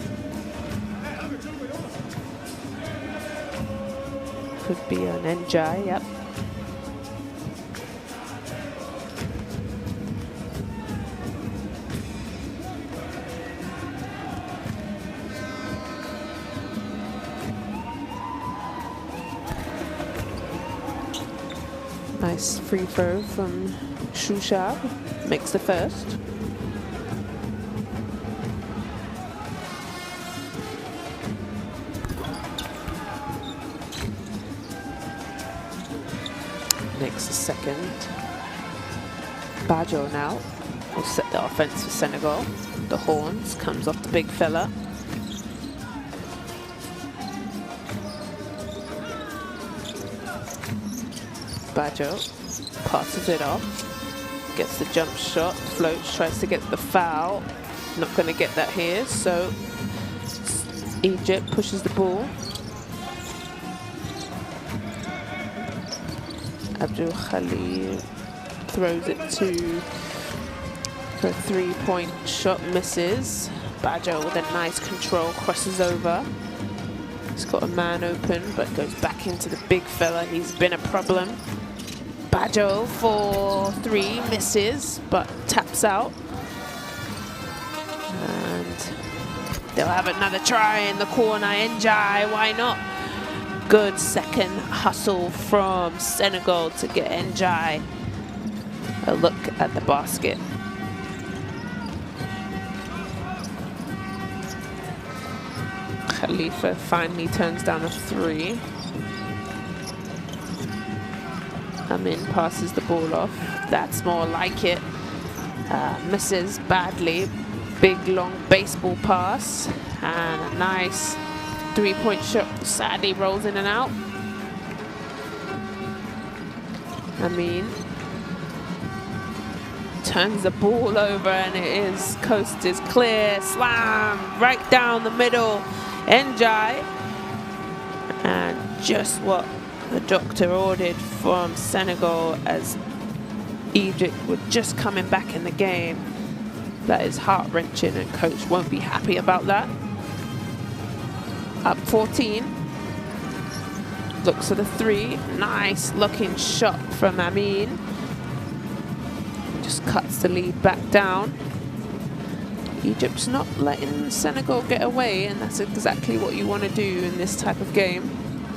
Could be an Njai, yep. Nice free throw from Shushab, makes the first. Makes the second. Bajo now will set the offense for Senegal. The horns, comes off the big fella. Bajo passes it off, gets the jump shot, floats, tries to get the foul. Not going to get that here, so Egypt pushes the ball. Abdul Khalil throws it for a 3-point shot, misses. Bajo with a nice control, crosses over. He's got a man open, but goes back into the big fella. He's been a problem. Bajo for 3, misses, but taps out. And they'll have another try in the corner. Njai, why not? Good second hustle from Senegal to get Njai a look at the basket. Khalifa finally turns down a 3. Amin passes the ball off. That's more like it. Misses badly. Big long baseball pass. And a nice 3-point shot. Sadly rolls in and out. Amin turns the ball over, and it is, coast is clear. Slam right down the middle. Njai. And just what the doctor ordered from Senegal, as Egypt were just coming back in the game. That is heart-wrenching, and coach won't be happy about that. Up 14. Looks for the 3. Nice looking shot from Amin. Just cuts the lead back down. Egypt's not letting Senegal get away, and that's exactly what you want to do in this type of game.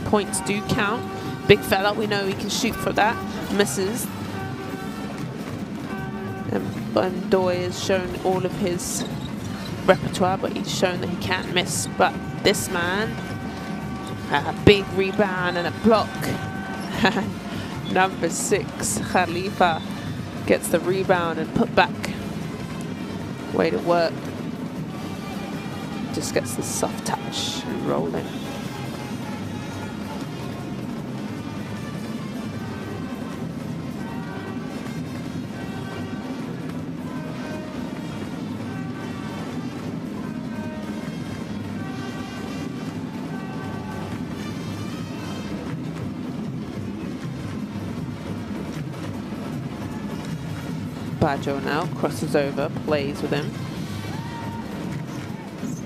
Points do count. Big fella, we know he can shoot for that. Misses. And Doy has shown all of his repertoire, but he's shown that he can't miss. But this man, a big rebound and a block. Number 6, Khalifa, Gets the rebound and put back. Way to work. Just gets the soft touch and rolling. Baggio now crosses over, plays with him.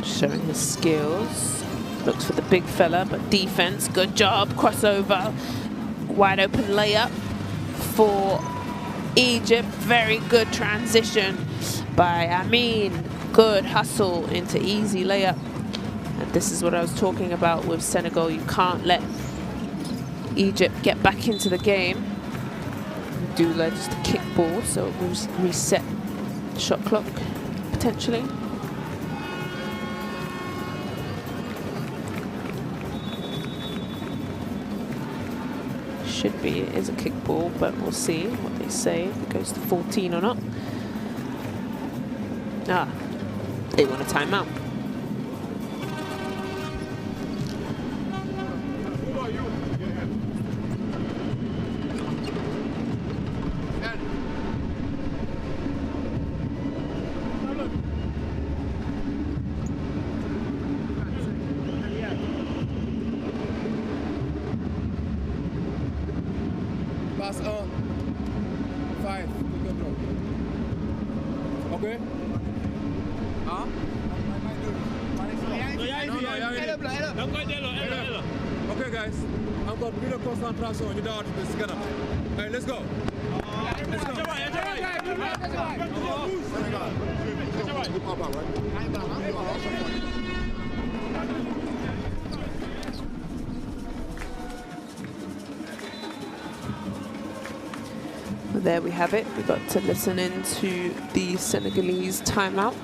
Showing his skills. Looks for the big fella, but defense, good job. Crossover, wide open layup for Egypt. Very good transition by Amin. Good hustle into easy layup. And this is what I was talking about with Senegal. You can't let Egypt get back into the game. Dula just a kick ball, so it will reset shot clock potentially. Should be, it is a kick ball, but we'll see what they say, if it goes to 14 or not. Ah, they want a timeout. Pass on. 5. Okay? Huh? Okay, guys. I've got real concentration. You don't have to scan up. Hey, let's go. Let's go. There we have it. We got to listen into the Senegalese timeout.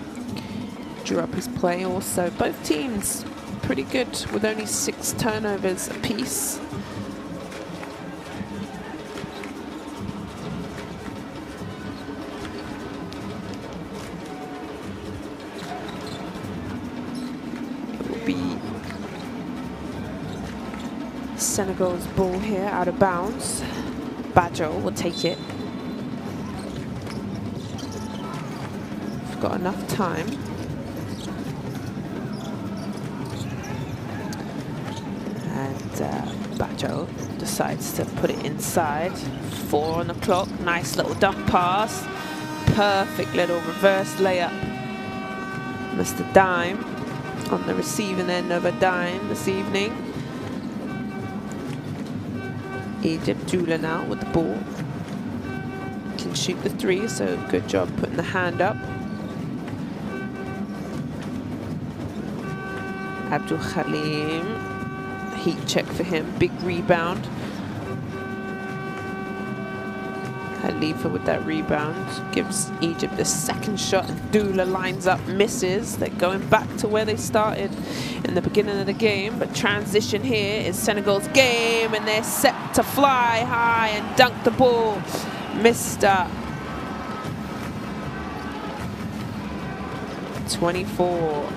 Drew up his play also. Both teams pretty good with only 6 turnovers apiece. It will be Senegal's ball here out of bounds. Baggio will take it. Got enough time. And Baggio decides to put it inside. 4 on the clock. Nice little dump pass. Perfect little reverse layup. Mr. Dime on the receiving end of a dime this evening. Egypt, Dula now with the ball. Can shoot the 3, so good job putting the hand up. Abdul Khalim, heat check for him, big rebound. Khalifa with that rebound, gives Egypt the second shot, and Dula lines up, misses. They're going back to where they started in the beginning of the game, but transition here is Senegal's game, and they're set to fly high and dunk the ball. Mr. 24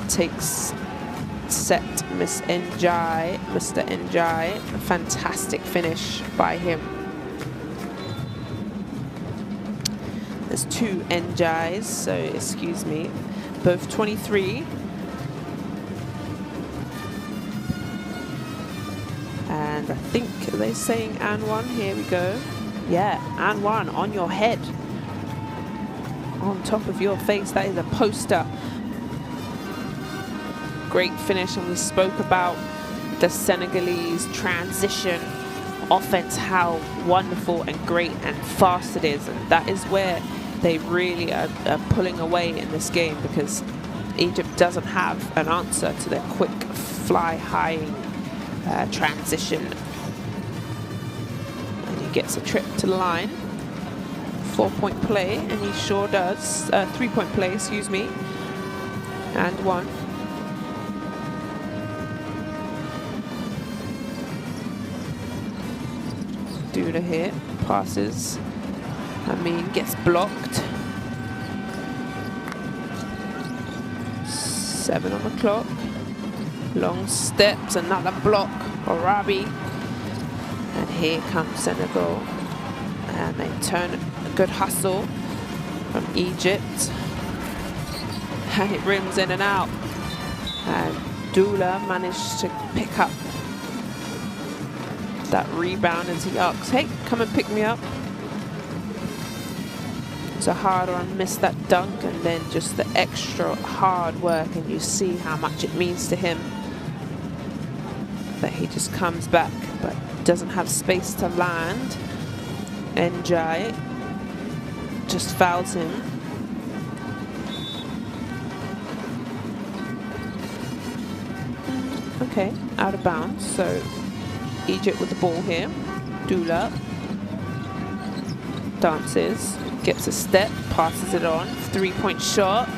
takes set Mr. Njai. A fantastic finish by him. There's 2 Njais, so excuse me. Both 23. And I think they're saying and 1. Here we go. Yeah, and 1 on your head. On top of your face. That is a poster. Great finish, and we spoke about the Senegalese transition offense, how wonderful and great and fast it is, and that is where they really are pulling away in this game, because Egypt doesn't have an answer to their quick fly high transition. And he gets a trip to the line. 4-point play, and he sure does. 3-point play, excuse me, and 1. Dula here, passes Amin gets blocked. 7 on the clock. Long steps, another block. Arabi. And here comes Senegal. And they turn a good hustle from Egypt. And it rims in and out. And Dula managed to pick up that rebound as he asks, hey, come and pick me up. Zahara missed that dunk, and then just the extra hard work, and you see how much it means to him that he just comes back but doesn't have space to land. Njai just fouls him. Okay, out of bounds, so Egypt with the ball here. Dula dances, gets a step, passes it on, 3-point shot,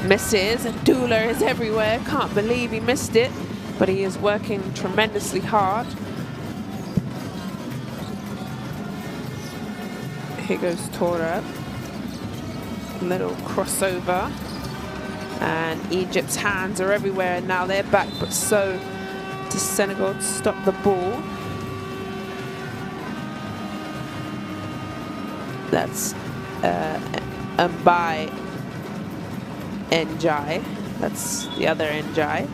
misses, and Dula is everywhere. Can't believe he missed it, but he is working tremendously hard. Here goes Tora, little crossover, and Egypt's hands are everywhere, and now they're back, but so does Senegal to stop the ball. That's by Njai. That's the other Njai.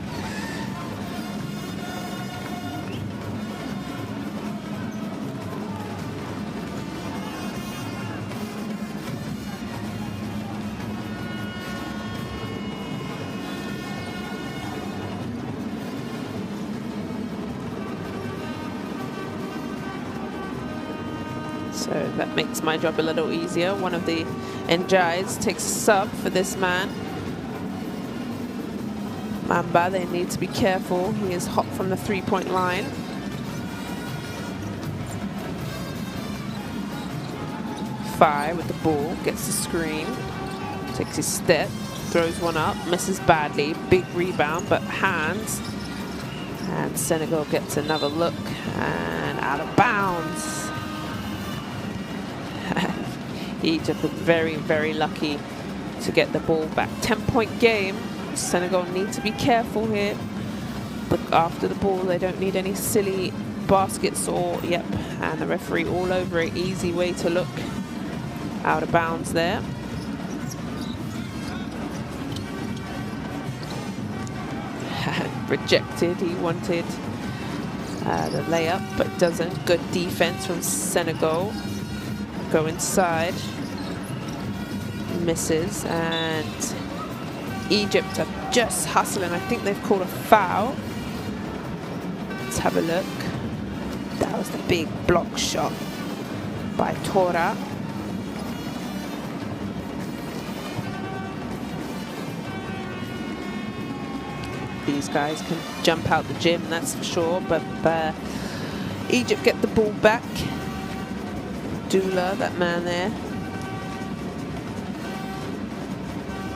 So that makes my job a little easier. One of the Njais takes a sub for this man. Mamba, they need to be careful. He is hot from the 3-point line. Fire with the ball, gets the screen, takes his step, throws one up, misses badly. Big rebound, but hands. And Senegal gets another look, and out of bounds. Egypt are very, very lucky to get the ball back. 10-point game. Senegal need to be careful here. Look after the ball. They don't need any silly baskets or, yep, and the referee all over it. Easy way to look. Out of bounds there. Rejected. He wanted the layup, but doesn't. Good defense from Senegal. Go inside, misses, and Egypt are just hustling. I think they've called a foul. Let's have a look. That was the big block shot by Tora. These guys can jump out the gym, that's for sure, but Egypt get the ball back. Dula, that man there,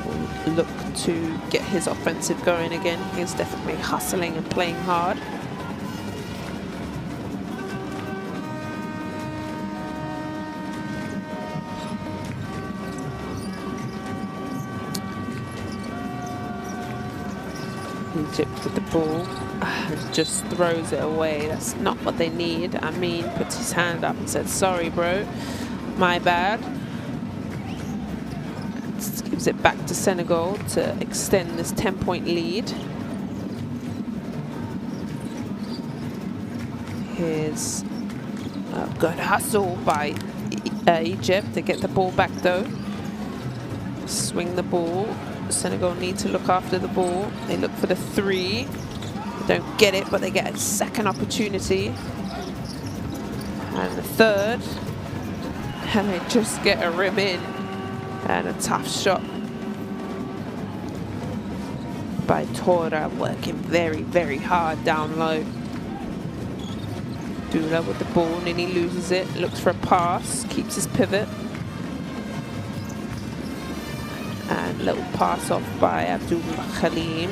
will look to get his offensive going again. He's definitely hustling and playing hard. Egypt with the ball, just throws it away. That's not what they need. Amin puts his hand up and said, sorry bro, my bad. Gives it back to Senegal to extend this 10-point lead. Here's a good hustle by Egypt to get the ball back though. Swing the ball. Senegal need to look after the ball. They look for the 3. They don't get it, but they get a second opportunity. And the 3rd. And they just get a rim in. And a tough shot by Tora, working very, very hard down low. Dula with the ball, and he loses it. Looks for a pass, keeps his pivot. And little pass off by Abdul Khalim.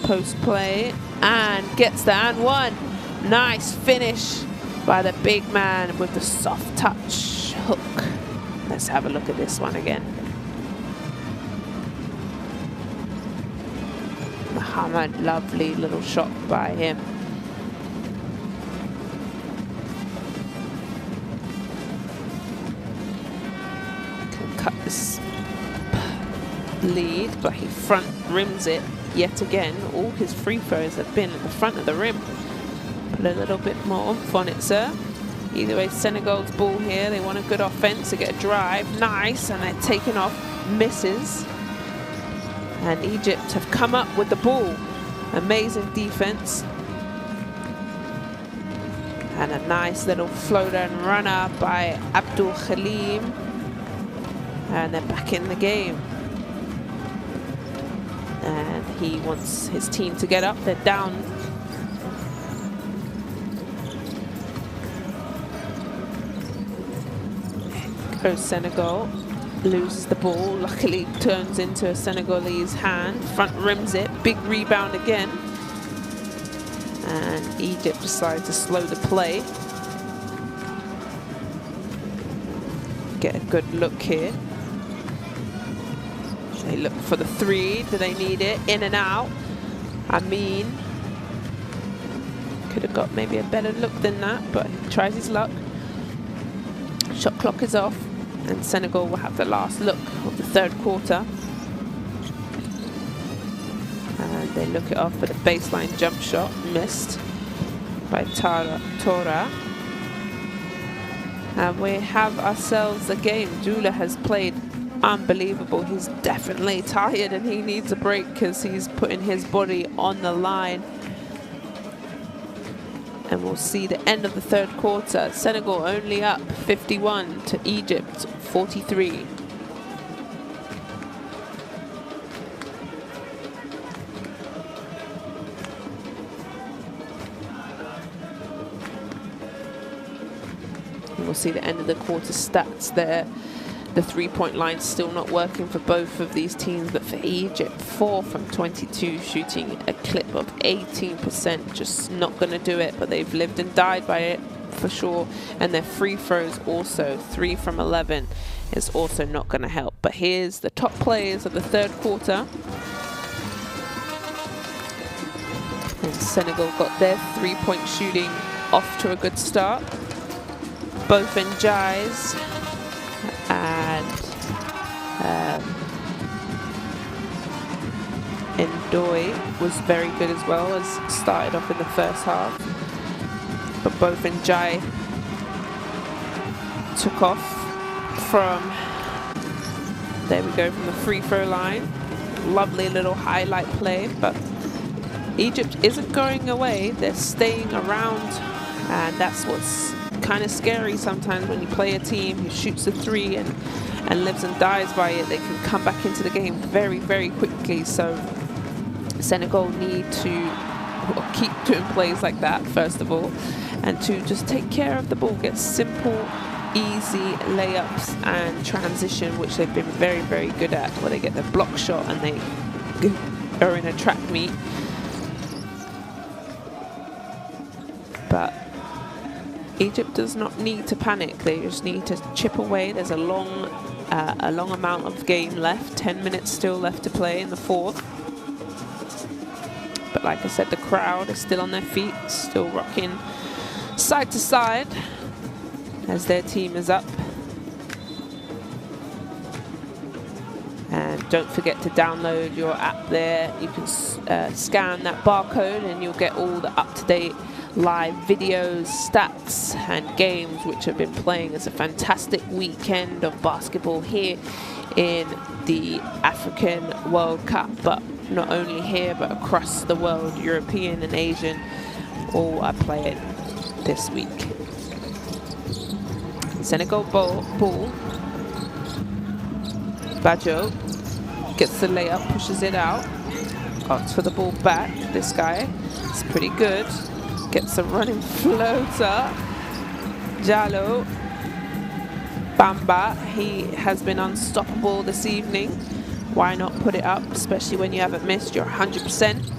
Post play, and gets the and one. Nice finish by the big man with the soft touch. hook. Let's have a look at this one again. Muhammad, lovely little shot by him. Can cut this lead, but he front rims it yet again. All his free throws have been at the front of the rim. Put a little bit more oomph on it, sir. Either way, Senegal's ball here. They want a good offense to get a drive. Nice, and they're taking off. Misses. And Egypt have come up with the ball. Amazing defense. And a nice little floater and runner by Abdul Khalim. And they're back in the game. And he wants his team to get up. They're down. Goes Senegal. Loses the ball. Luckily turns into a Senegalese hand. Front rims it. Big rebound again. And Egypt decides to slow the play. Get a good look here. They look for the three. Do they need it? In and out. I mean, could have got maybe a better look than that, but he tries his luck. Shot clock is off, and Senegal will have the last look of the third quarter. And they look it off for the baseline jump shot, missed by Tora. And we have ourselves a game. Dula has played unbelievable. He's definitely tired and he needs a break because he's putting his body on the line. And we'll see the end of the third quarter. Senegal only up 51 to Egypt 43. We'll see the end of the quarter stats there. The three-point line still not working for both of these teams, but for Egypt, 4 from 22, shooting a clip of 18%. Just not going to do it, but they've lived and died by it for sure. And their free throws also, 3 from 11, is also not going to help. But here's the top players of the third quarter. And Senegal got their three-point shooting off to a good start. Both Njai's and Ndoye was very good as well, as started off in the first half. But both Njai took off from, there we go, from the free throw line. Lovely little highlight play, but Egypt isn't going away. They're staying around, and that's what's kind of scary sometimes when you play a team who shoots a three and lives and dies by it. They can come back into the game very, very quickly. So Senegal need to keep doing plays like that, first of all, and to just take care of the ball, get simple, easy layups and transition, which they've been very, very good at, where they get the block shot and they are in a track meet. But Egypt does not need to panic. They just need to chip away. There's a long amount of game left. 10 minutes still left to play in the fourth. But like I said, the crowd is still on their feet, still rocking side to side as their team is up. And don't forget to download your app there. You can scan that barcode and you'll get all the up-to-date live videos, stats and games which have been playing. It's a fantastic weekend of basketball here in the African World Cup, but not only here but across the world. European and Asian all are playing this week. Senegal ball. Bajo gets the layup, pushes it out, asks for the ball back. This guy is pretty good. Gets a running floater. Jallo. Bamba, he has been unstoppable this evening. Why not put it up, especially when you haven't missed your 100%.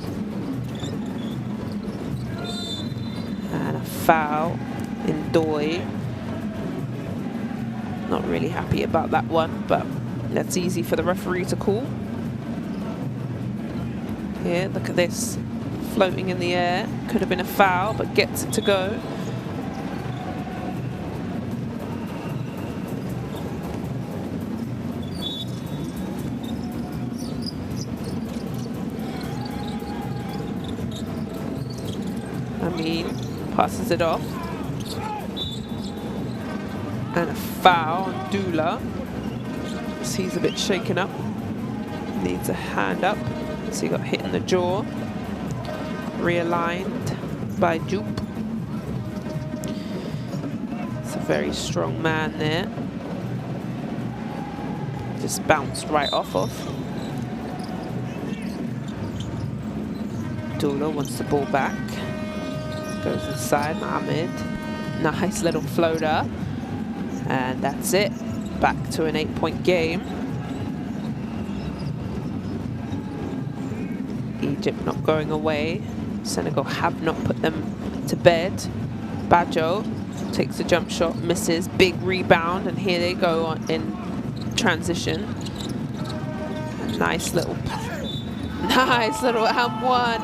And a foul in Ndoye. Not really happy about that one, but that's easy for the referee to call. Here, look at this. Floating in the air. Could have been a foul, but gets it to go. Amin passes it off. And a foul on Dula. He's a bit shaken up. Needs a hand up. So he got hit in the jaw. Realigned by Jupe. It's a very strong man there. Just bounced right off of. Dula wants the ball back. Goes inside, Mohammed. Nice little floater. And that's it. Back to an 8-point game. Egypt not going away. Senegal have not put them to bed. Badjo takes a jump shot, misses, big rebound, and here they go on in transition. A nice little M1.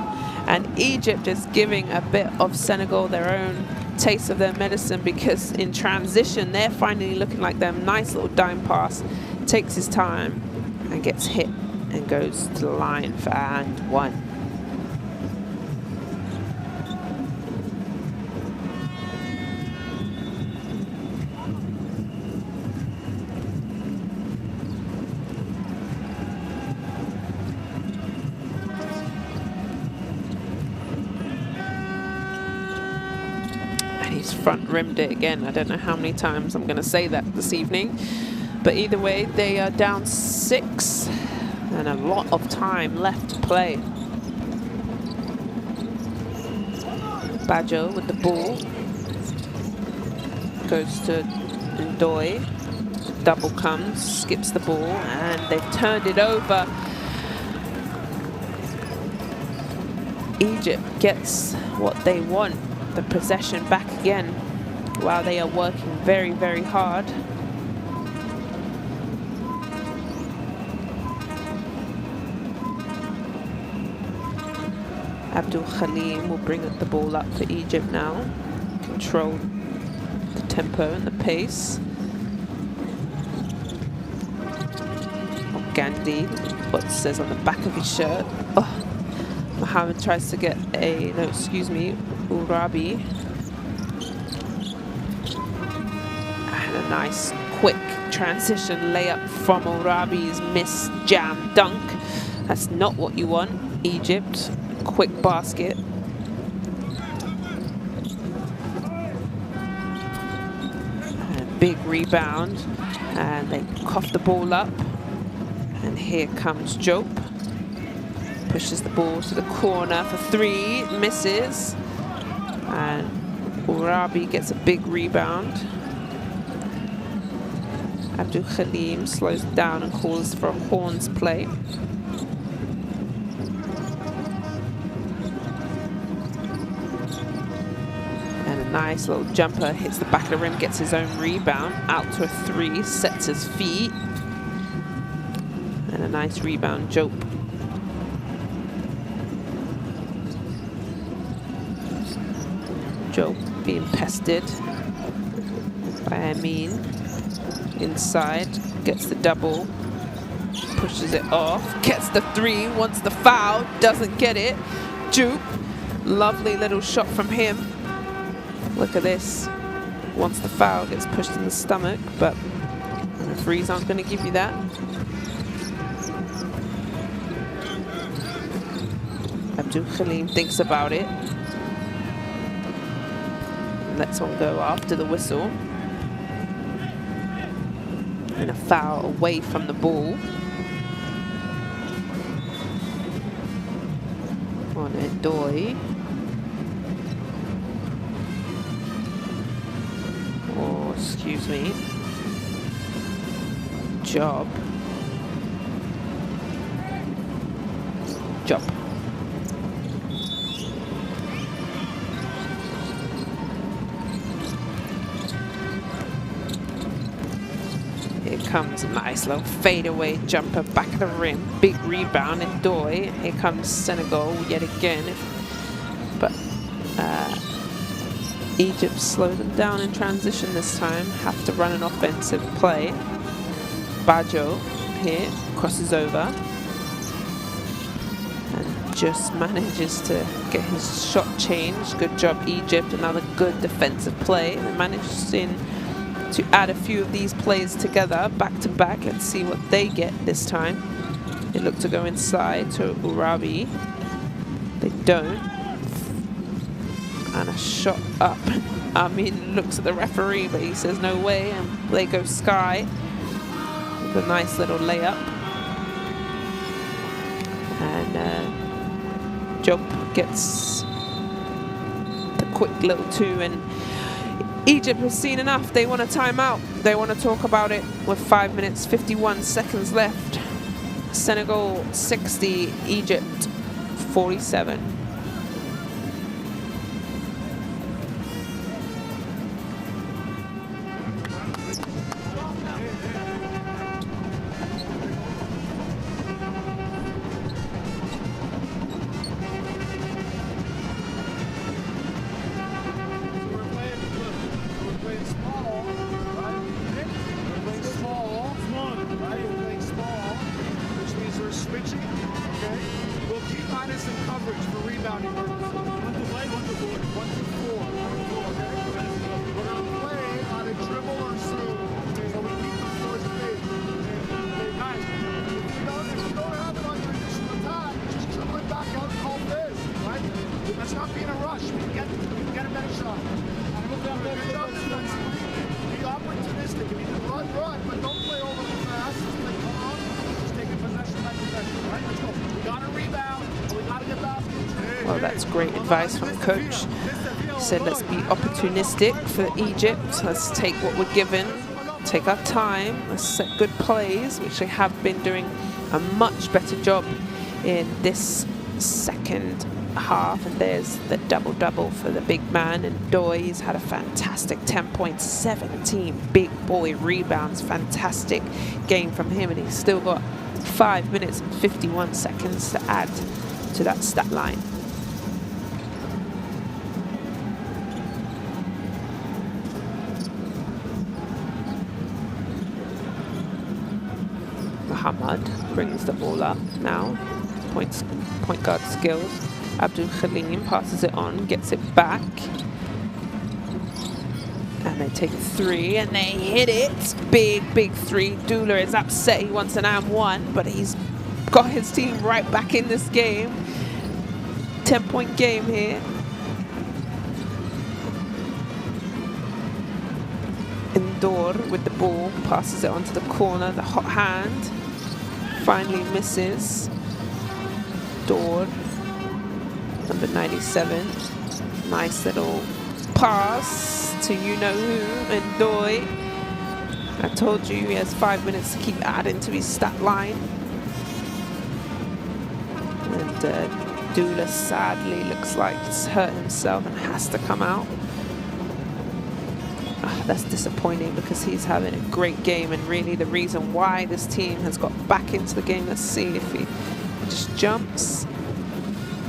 And Egypt is giving a bit of Senegal their own taste of their medicine, because in transition they're finally looking like them. Nice little dime pass, takes his time and gets hit and goes to the line for and one. Front rimmed it again. I don't know how many times I'm going to say that this evening, but either way they are down 6 and a lot of time left to play. Badjo with the ball goes to Ndoye. Double comes, skips the ball, and they've turned it over. Egypt gets what they want, the possession back again, while they are working very, very hard. Abdul Khalim will bring the ball up for Egypt now. Control the tempo and the pace. Gandhi, what it says on the back of his shirt. Oh, Mohammed tries to get a, no, excuse me, Urabi. And a nice quick transition layup from Urabi's miss jam dunk. That's not what you want, Egypt. Quick basket. And a big rebound. And they cough the ball up. And here comes Jope. Pushes the ball to the corner for 3, misses. And Urabi gets a big rebound. Abdul Khalim slows down and calls for a horns play. And a nice little jumper hits the back of the rim, gets his own rebound, out to a 3, sets his feet. And a nice rebound, Jope. Jope being pestered by Amin. Inside, gets the double, pushes it off, gets the 3, wants the foul, doesn't get it. Jupe, lovely little shot from him. Look at this. Wants the foul, gets pushed in the stomach, but the referees aren't going to give you that. Abdul Khalim thinks about it. Lets one go after the whistle. And a foul away from the ball. On Ndoye. Or, excuse me, Job. comes a nice little fadeaway jumper back of the rim. Big rebound in Doi. Here comes Senegal yet again. But Egypt slows them down in transition this time. Have to run an offensive play. Bajo here crosses over. And just manages to get his shot changed. Good job, Egypt. Another good defensive play. They managed to add a few of these plays together back to back. Let's see what they get this time. They look to go inside to Urabi. They don't. And a shot up. I mean, looks at the referee, but he says no way. And they go Sky with a nice little layup. And Job gets the quick little two. And Egypt has seen enough. They want a timeout. They want to talk about it with 5 minutes, 51 seconds left. Senegal 60, Egypt 47. Well, that's great advice from the coach. He said, let's be opportunistic for Egypt. Let's take what we're given, take our time, let's set good plays, which they have been doing a much better job in this second half. And there's the double-double for the big man. And Doi's had a fantastic 10 points, 17 big boy rebounds. Fantastic game from him. And he's still got 5 minutes and 51 seconds to add to that stat line. Muhammad brings the ball up now. Point guard skills. Abdul Khalim passes it on, gets it back. And they take a three and they hit it. Big three. Dula is upset. He wants an and one, but he's got his team right back in this game. 10-point game here. Indor with the ball, passes it onto the corner. The hot hand finally misses. Dor, number 97. Nice little pass to you-know-who, and Doi. I told you he has 5 minutes to keep adding to his stat line. And Dula sadly looks like he's hurt himself and has to come out. That's disappointing because he's having a great game and really the reason why this team has got back into the game. Let's see if he just jumps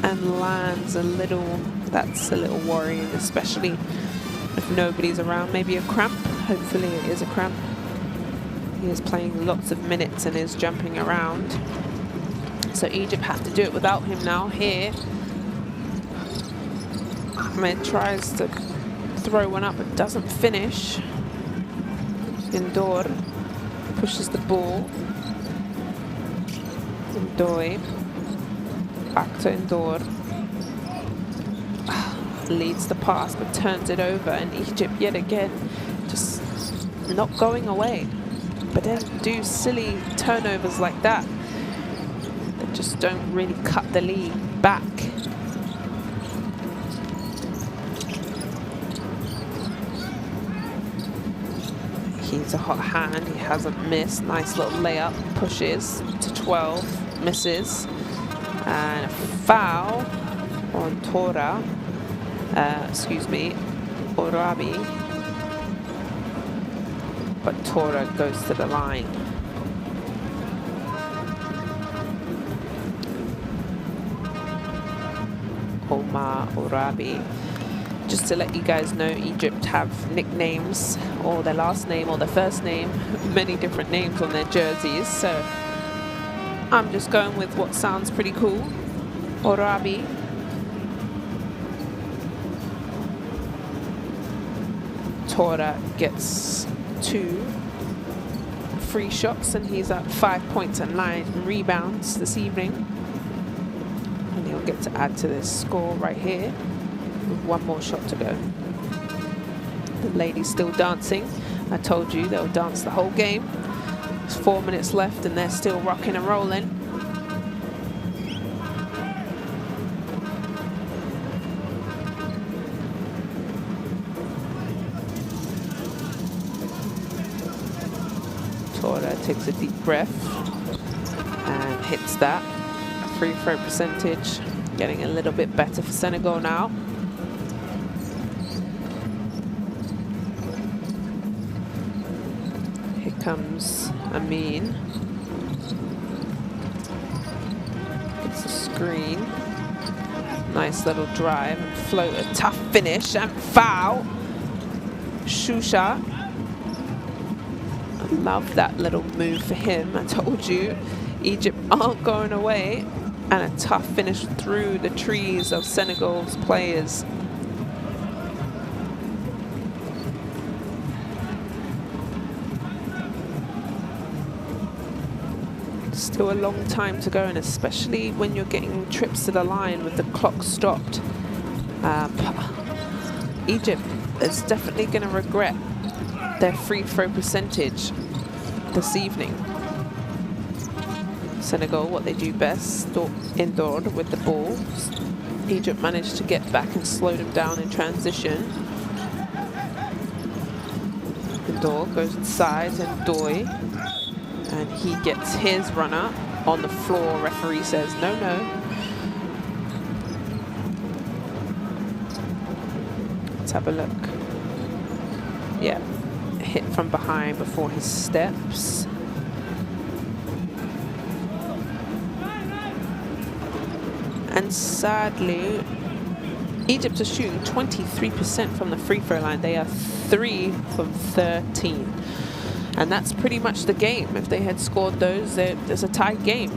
and lands a little. That's a little worrying, especially if nobody's around. Maybe a cramp. Hopefully it is a cramp. He is playing lots of minutes and is jumping around. So Egypt have to do it without him now. Here, Ahmed tries to throw one up but doesn't finish. Indor pushes the ball. Doi back to Indor. Leads the pass but turns it over, and Egypt yet again just not going away. But then do silly turnovers like that that just don't really cut the lead back. He's a hot hand, he hasn't missed. Nice little layup, pushes to 12, misses. And a foul on Tora, Urabi. but Tora goes to the line. Omar Orabi. Just to let you guys know, Egypt have nicknames, or their last name or their first name, many different names on their jerseys, so I'm just going with what sounds pretty cool. Orabi. Tora gets 2 free shots and he's at 5 points and 9 rebounds this evening. And he'll get to add to this score right here with 1 more shot to go. The ladies still dancing. I told you they'll dance the whole game. There's 4 minutes left and they're still rocking and rolling. Tora takes a deep breath and hits that. Free throw percentage getting a little bit better for Senegal now. Here comes Amin. Gets the screen. Nice little drive and floater. Tough finish and foul. Shusha. I love that little move for him. I told you, Egypt aren't going away. And a tough finish through the trees of Senegal's players. Still a long time to go, and especially when you're getting trips to the line with the clock stopped. Egypt is definitely going to regret their free throw percentage this evening. Senegal, what they do best, indoor with the ball. Egypt managed to get back and slow them down in transition. Indoor goes inside and Doi, and he gets his runner on the floor. Referee says no, no. Let's have a look. Yeah, hit from behind before his steps. And sadly, Egypt is shooting 23% from the free throw line. They are 3 from 13. And that's pretty much the game. If they had scored those, there's a tied game.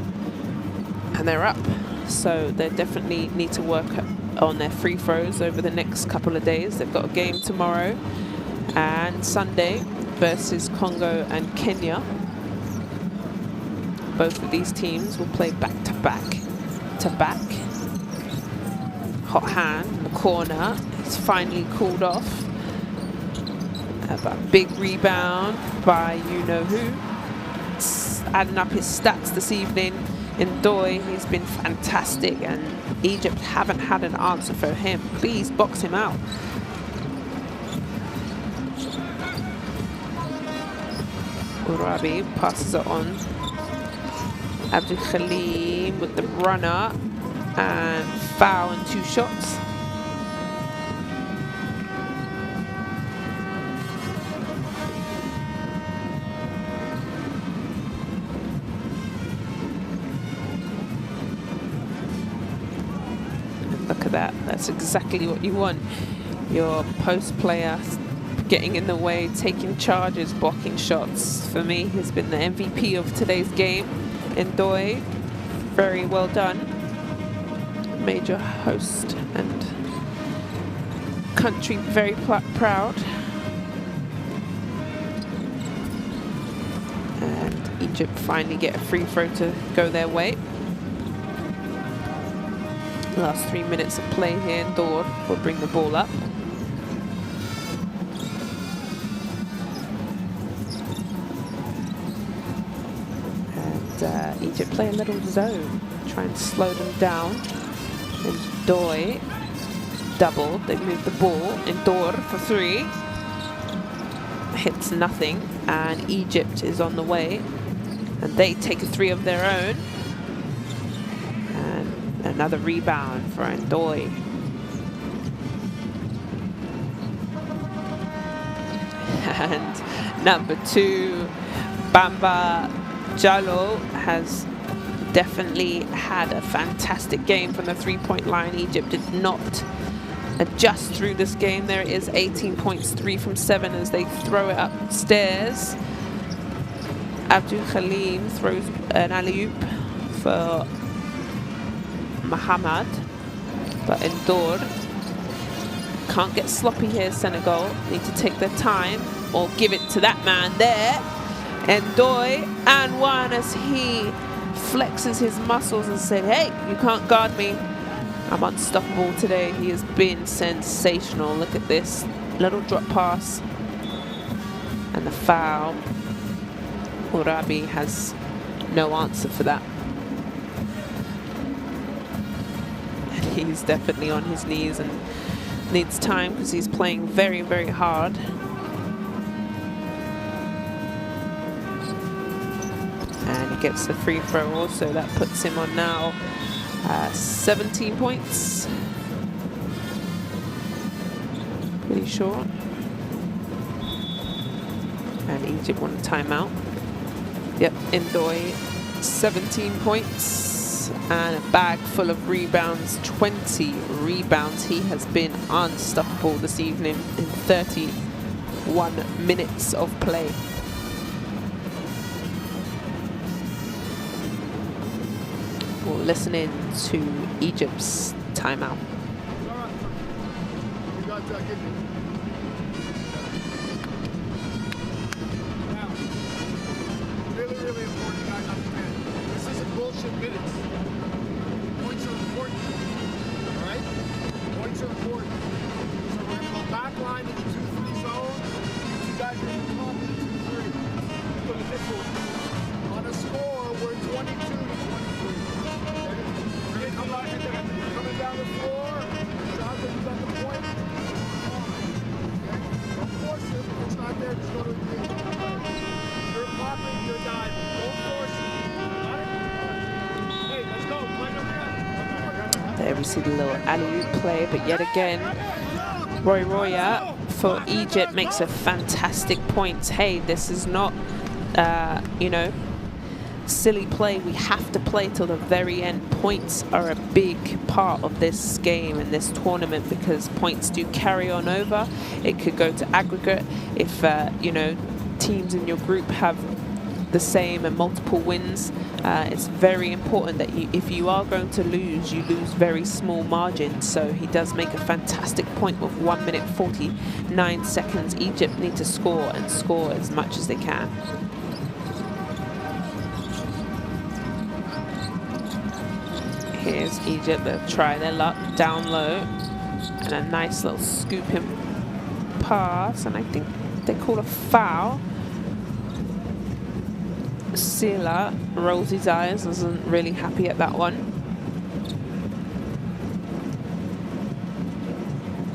And they're up. So they definitely need to work on their free throws over the next couple of days. They've got a game tomorrow and Sunday versus Congo and Kenya. Both of these teams will play back to back to back. Hot hand in the corner. It's finally cooled off. But a big rebound by you-know-who. Adding up his stats this evening. In Doi, he's been fantastic, and Egypt haven't had an answer for him. Please box him out. Urabi passes it on. Abdul Khalim with the runner, and foul and 2 shots. And look at that. That's exactly what you want. Your post player getting in the way, taking charges, blocking shots. For me, he's been the MVP of today's game. In Doi, very well done. Made your host and country very proud. And Egypt finally get a free throw to go their way. Last 3 minutes of play here, and Dor will bring the ball up. And Egypt play a little zone, try and slow them down. And Doi doubled, they move the ball. And Dor for 3. Hits nothing, and Egypt is on the way. And they take a 3 of their own. And another rebound for Doi. And number 2, Bamba Jallo, has definitely had a fantastic game from the three-point line. Egypt did not adjust through this game. There it is, 18 points, 3 from 7 as they throw it upstairs. Abdul Khalim throws an alley-oop for Muhammad, but Endor can't get sloppy here. Senegal need to take their time or give it to that man there. Ndoye and one as he flexes his muscles and said, hey, you can't guard me. I'm unstoppable today. He has been sensational. Look at this little drop pass and the foul. Urabi has no answer for that. And he's definitely on his knees and needs time because he's playing very, very hard. And he gets the free throw also. That puts him on now 17 points. Pretty sure. And Egypt want a timeout. Yep, Ndoye, 17 points and a bag full of rebounds, 20 rebounds. He has been unstoppable this evening in 31 minutes of play. We'll listen in to Egypt's timeout. Really important, guys, understand. This isn't bullshit minutes. Points are important, all right? Points are important. So we're gonna go back line to the 2-3 zone. You guys are gonna come up to the 2-3. On a score, we're 22 to 23. We're gonna come back again. Coming down the floor. Jonathan's on the point. Okay? Don't force it. If it's not there, just go to the green. You're popping, you're diving. Don't force it. Got it? Hey, let's go. Play around. There we see the little alley-oop play, but yet again, Roya for Egypt makes a fantastic point. Hey, this is not, you know, silly play. We have to play till the very end. Points are a big part of this game and this tournament because points do carry on over. It could go to aggregate if, you know, teams in your group have the same and multiple wins. It's very important that if you are going to lose, you lose very small margins. So he does make a fantastic point with 1 minute 49 seconds. Egypt need to score and score as much as they can. Here's Egypt. They'll try their luck down low and a nice little scooping pass, and I think they call a foul. Silla rolls his eyes, wasn't really happy at that one.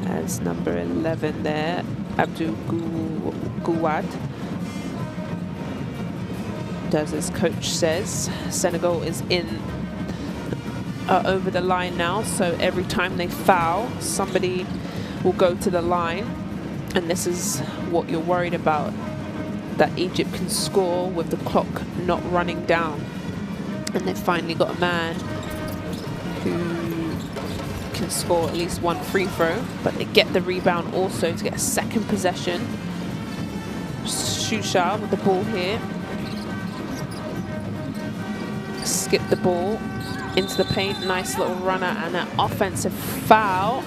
As number 11 there, Abdul Gouad does as coach says. Senegal is in over the line now, so every time they foul, somebody will go to the line, and this is what you're worried about, that Egypt can score with the clock not running down. And they've finally got a man who can score at least one free throw, but they get the rebound also to get a second possession. Shusha with the ball here. Skip the ball into the paint, nice little runner and an offensive foul.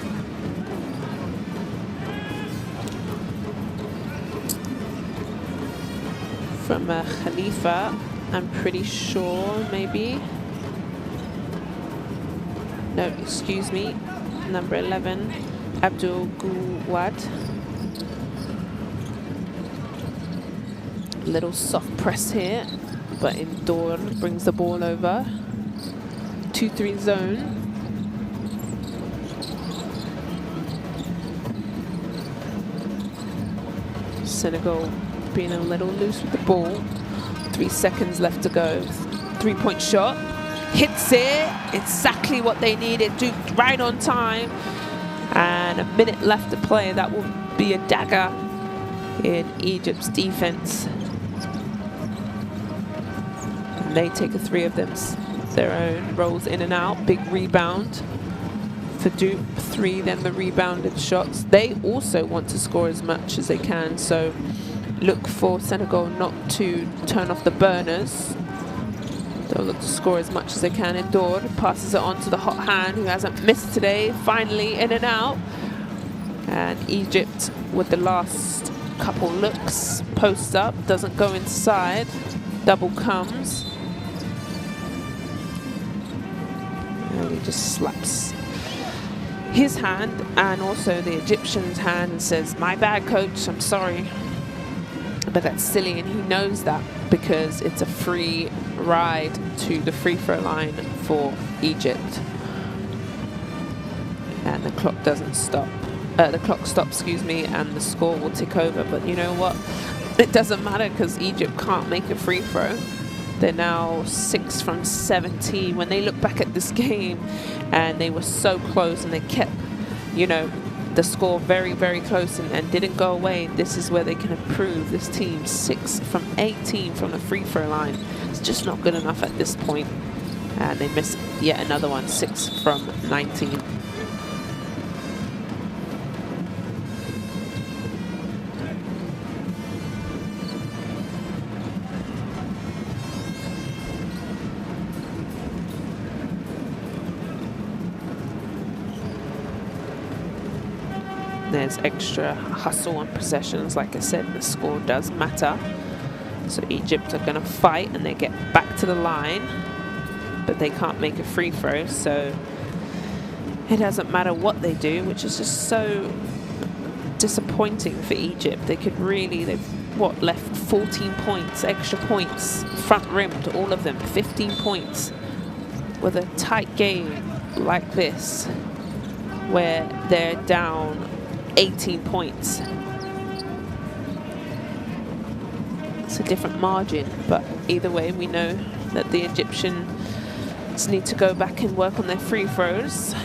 From Khalifa, I'm pretty sure, maybe. No, excuse me, number 11, Abdul Gouad. Little soft press here, but Endor brings the ball over. 2-3 zone. Senegal being a little loose with the ball. 3 seconds left to go. 3-point shot. Hits it. Exactly what they needed. Right on time. And a minute left to play. That will be a dagger in Egypt's defense. And they take a 3 of them their own, rolls in and out, big rebound for Dupe, 3 then the rebounded shots. They also want to score as much as they can, so look for Senegal not to turn off the burners. They'll look to score as much as they can. Indoor passes it on to the hot hand who hasn't missed today, finally in and out. And Egypt with the last couple looks, post up, doesn't go inside, double comes. And he just slaps his hand and also the Egyptian's hand and says, "My bad, coach, I'm sorry." But that's silly, and he knows that because it's a free ride to the free throw line for Egypt. And the clock doesn't stop. The clock stops, excuse me, and the score will tick over. But you know what? It doesn't matter because Egypt can't make a free throw. They're now 6 from 17. When they look back at this game, and they were so close, and they kept, you know, the score very, very close and didn't go away. This is where they can improve. This team 6 from 18 from the free throw line. It's just not good enough at this point. And they miss yet another one, 6 from 19. There's extra hustle on possessions. Like I said, the score does matter. So Egypt are going to fight and they get back to the line, but they can't make a free throw. So it doesn't matter what they do, which is just so disappointing for Egypt. They could really, they've left 14 points, extra points, front rimmed, all of them, 15 points with a tight game like this, where they're down 18 points. It's a different margin, but either way, we know that the Egyptians need to go back and work on their free throws.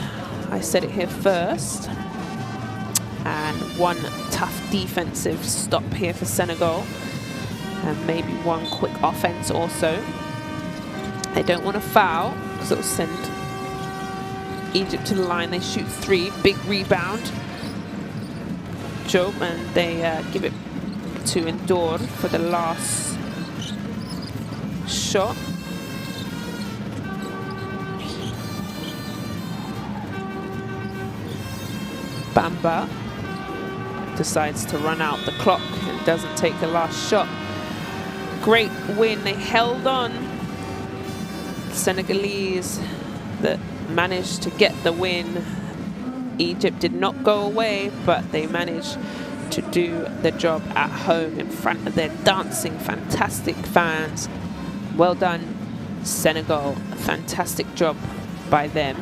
I said it here first. And one tough defensive stop here for Senegal. And maybe one quick offense also. They don't want to foul because it will send Egypt to the line. They shoot 3, big rebound. Job, and they give it to Endor for the last shot. Bamba decides to run out the clock and doesn't take the last shot. Great win. They held on. Senegalese that managed to get the win. Egypt did not go away, but they managed to do the job at home in front of their dancing, fantastic fans. Well done, Senegal. A fantastic job by them.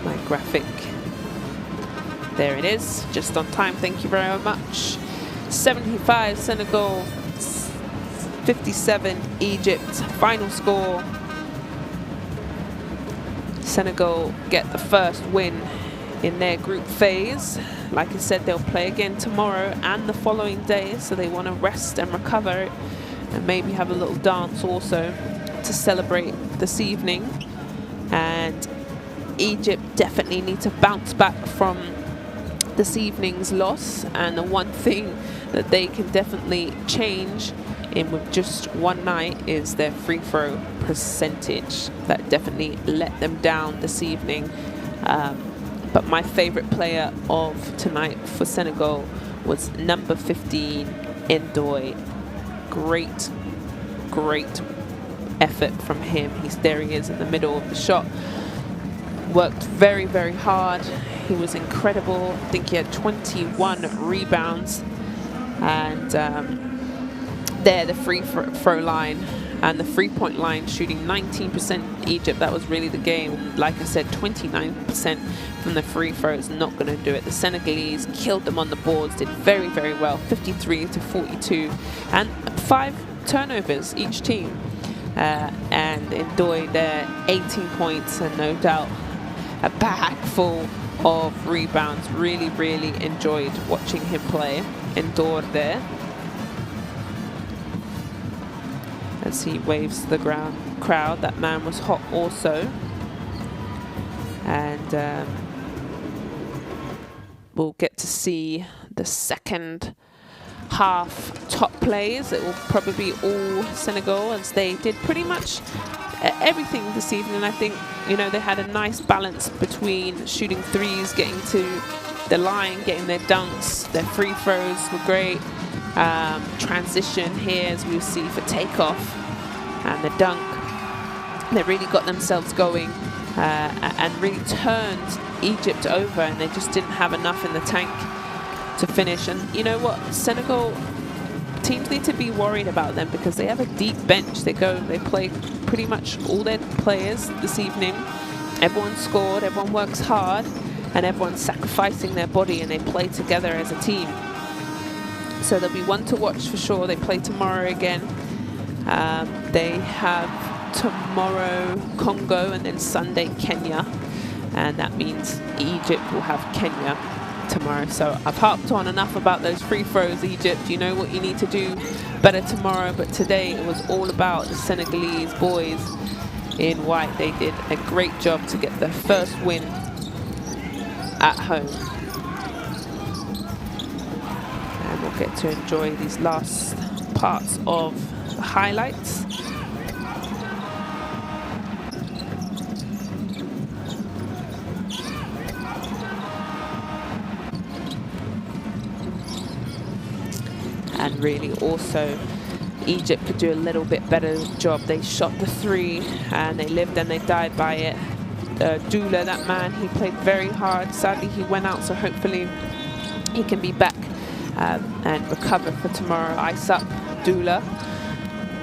My graphic. There it is, just on time. Thank you very much. 75 Senegal, 57 Egypt. Final score. Senegal get the first win in their group phase. Like I said, they'll play again tomorrow and the following day, so they want to rest and recover and maybe have a little dance also to celebrate this evening. And Egypt definitely need to bounce back from this evening's loss, and the one thing that they can definitely change in with just one night is their free throw percentage. That definitely let them down this evening. But my favorite player of tonight for Senegal was number 15, Ndoye. Great effort from him. There he is in the middle of the shot. Worked very, very hard. He was incredible. I think he had 21 rebounds. And there, the free throw line and the three-point line, shooting 19% Egypt. That was really the game. Like I said, 29% from the free throws, not going to do it. The Senegalese killed them on the boards, did very, very well, 53-42, and 5 turnovers each team. And Ndoye there, 18 points, and no doubt a bag full of rebounds. Really, really enjoyed watching him play. Endured there. As he waves to the crowd. That man was hot also. And we'll get to see the second half top plays. It will probably be all Senegal, as they did pretty much everything this evening. I think, you know, they had a nice balance between shooting threes, getting to the line, getting their dunks. Their free throws were great. Transition here, as we'll see, for takeoff and the dunk. They really got themselves going and really turned Egypt over, and they just didn't have enough in the tank to finish. And you know what, Senegal teams need to be worried about them because they have a deep bench. They play pretty much all their players this evening. Everyone scored, everyone works hard, and everyone's sacrificing their body, and they play together as a team. So there'll be one to watch for sure. They play tomorrow again. They have tomorrow Congo and then Sunday Kenya, and that means Egypt will have Kenya tomorrow. So I've harped on enough about those free throws, Egypt. You know what you need to do better tomorrow, but today it was all about the Senegalese boys in white. They did a great job to get their first win at home. And we'll get to enjoy these last parts of the highlights. And really also Egypt could do a little bit better job. They shot the three and they lived and they died by it. Dula, that man, he played very hard. Sadly he went out, so hopefully he can be back and recover for tomorrow. Ice up Dula,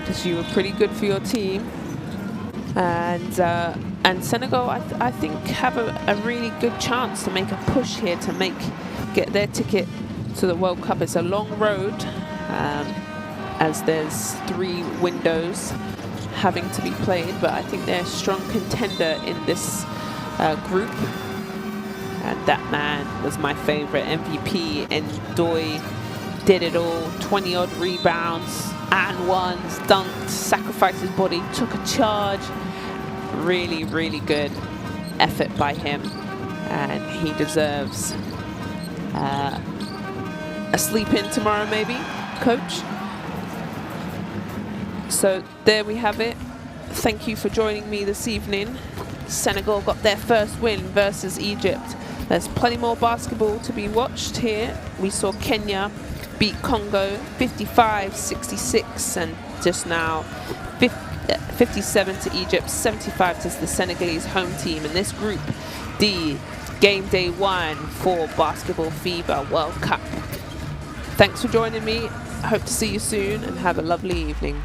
because you were pretty good for your team. And Senegal, I think, have a really good chance to make a push here to get their ticket to the World Cup. It's a long road, as there's 3 windows having to be played, but I think they're a strong contender in this group. And that man was my favorite, MVP, and Ndoye did it all. 20-odd rebounds and ones, dunked, sacrificed his body, took a charge. Really, really good effort by him, and he deserves a sleep in tomorrow, maybe, coach. So there we have it. Thank you for joining me this evening. Senegal got their first win versus Egypt. There's plenty more basketball to be watched here. We saw Kenya beat Congo 55-66, and just now 57 to Egypt, 75 to the Senegalese home team in this Group D, game day 1 for Basketball FIBA World Cup. Thanks for joining me. I hope to see you soon, and have a lovely evening.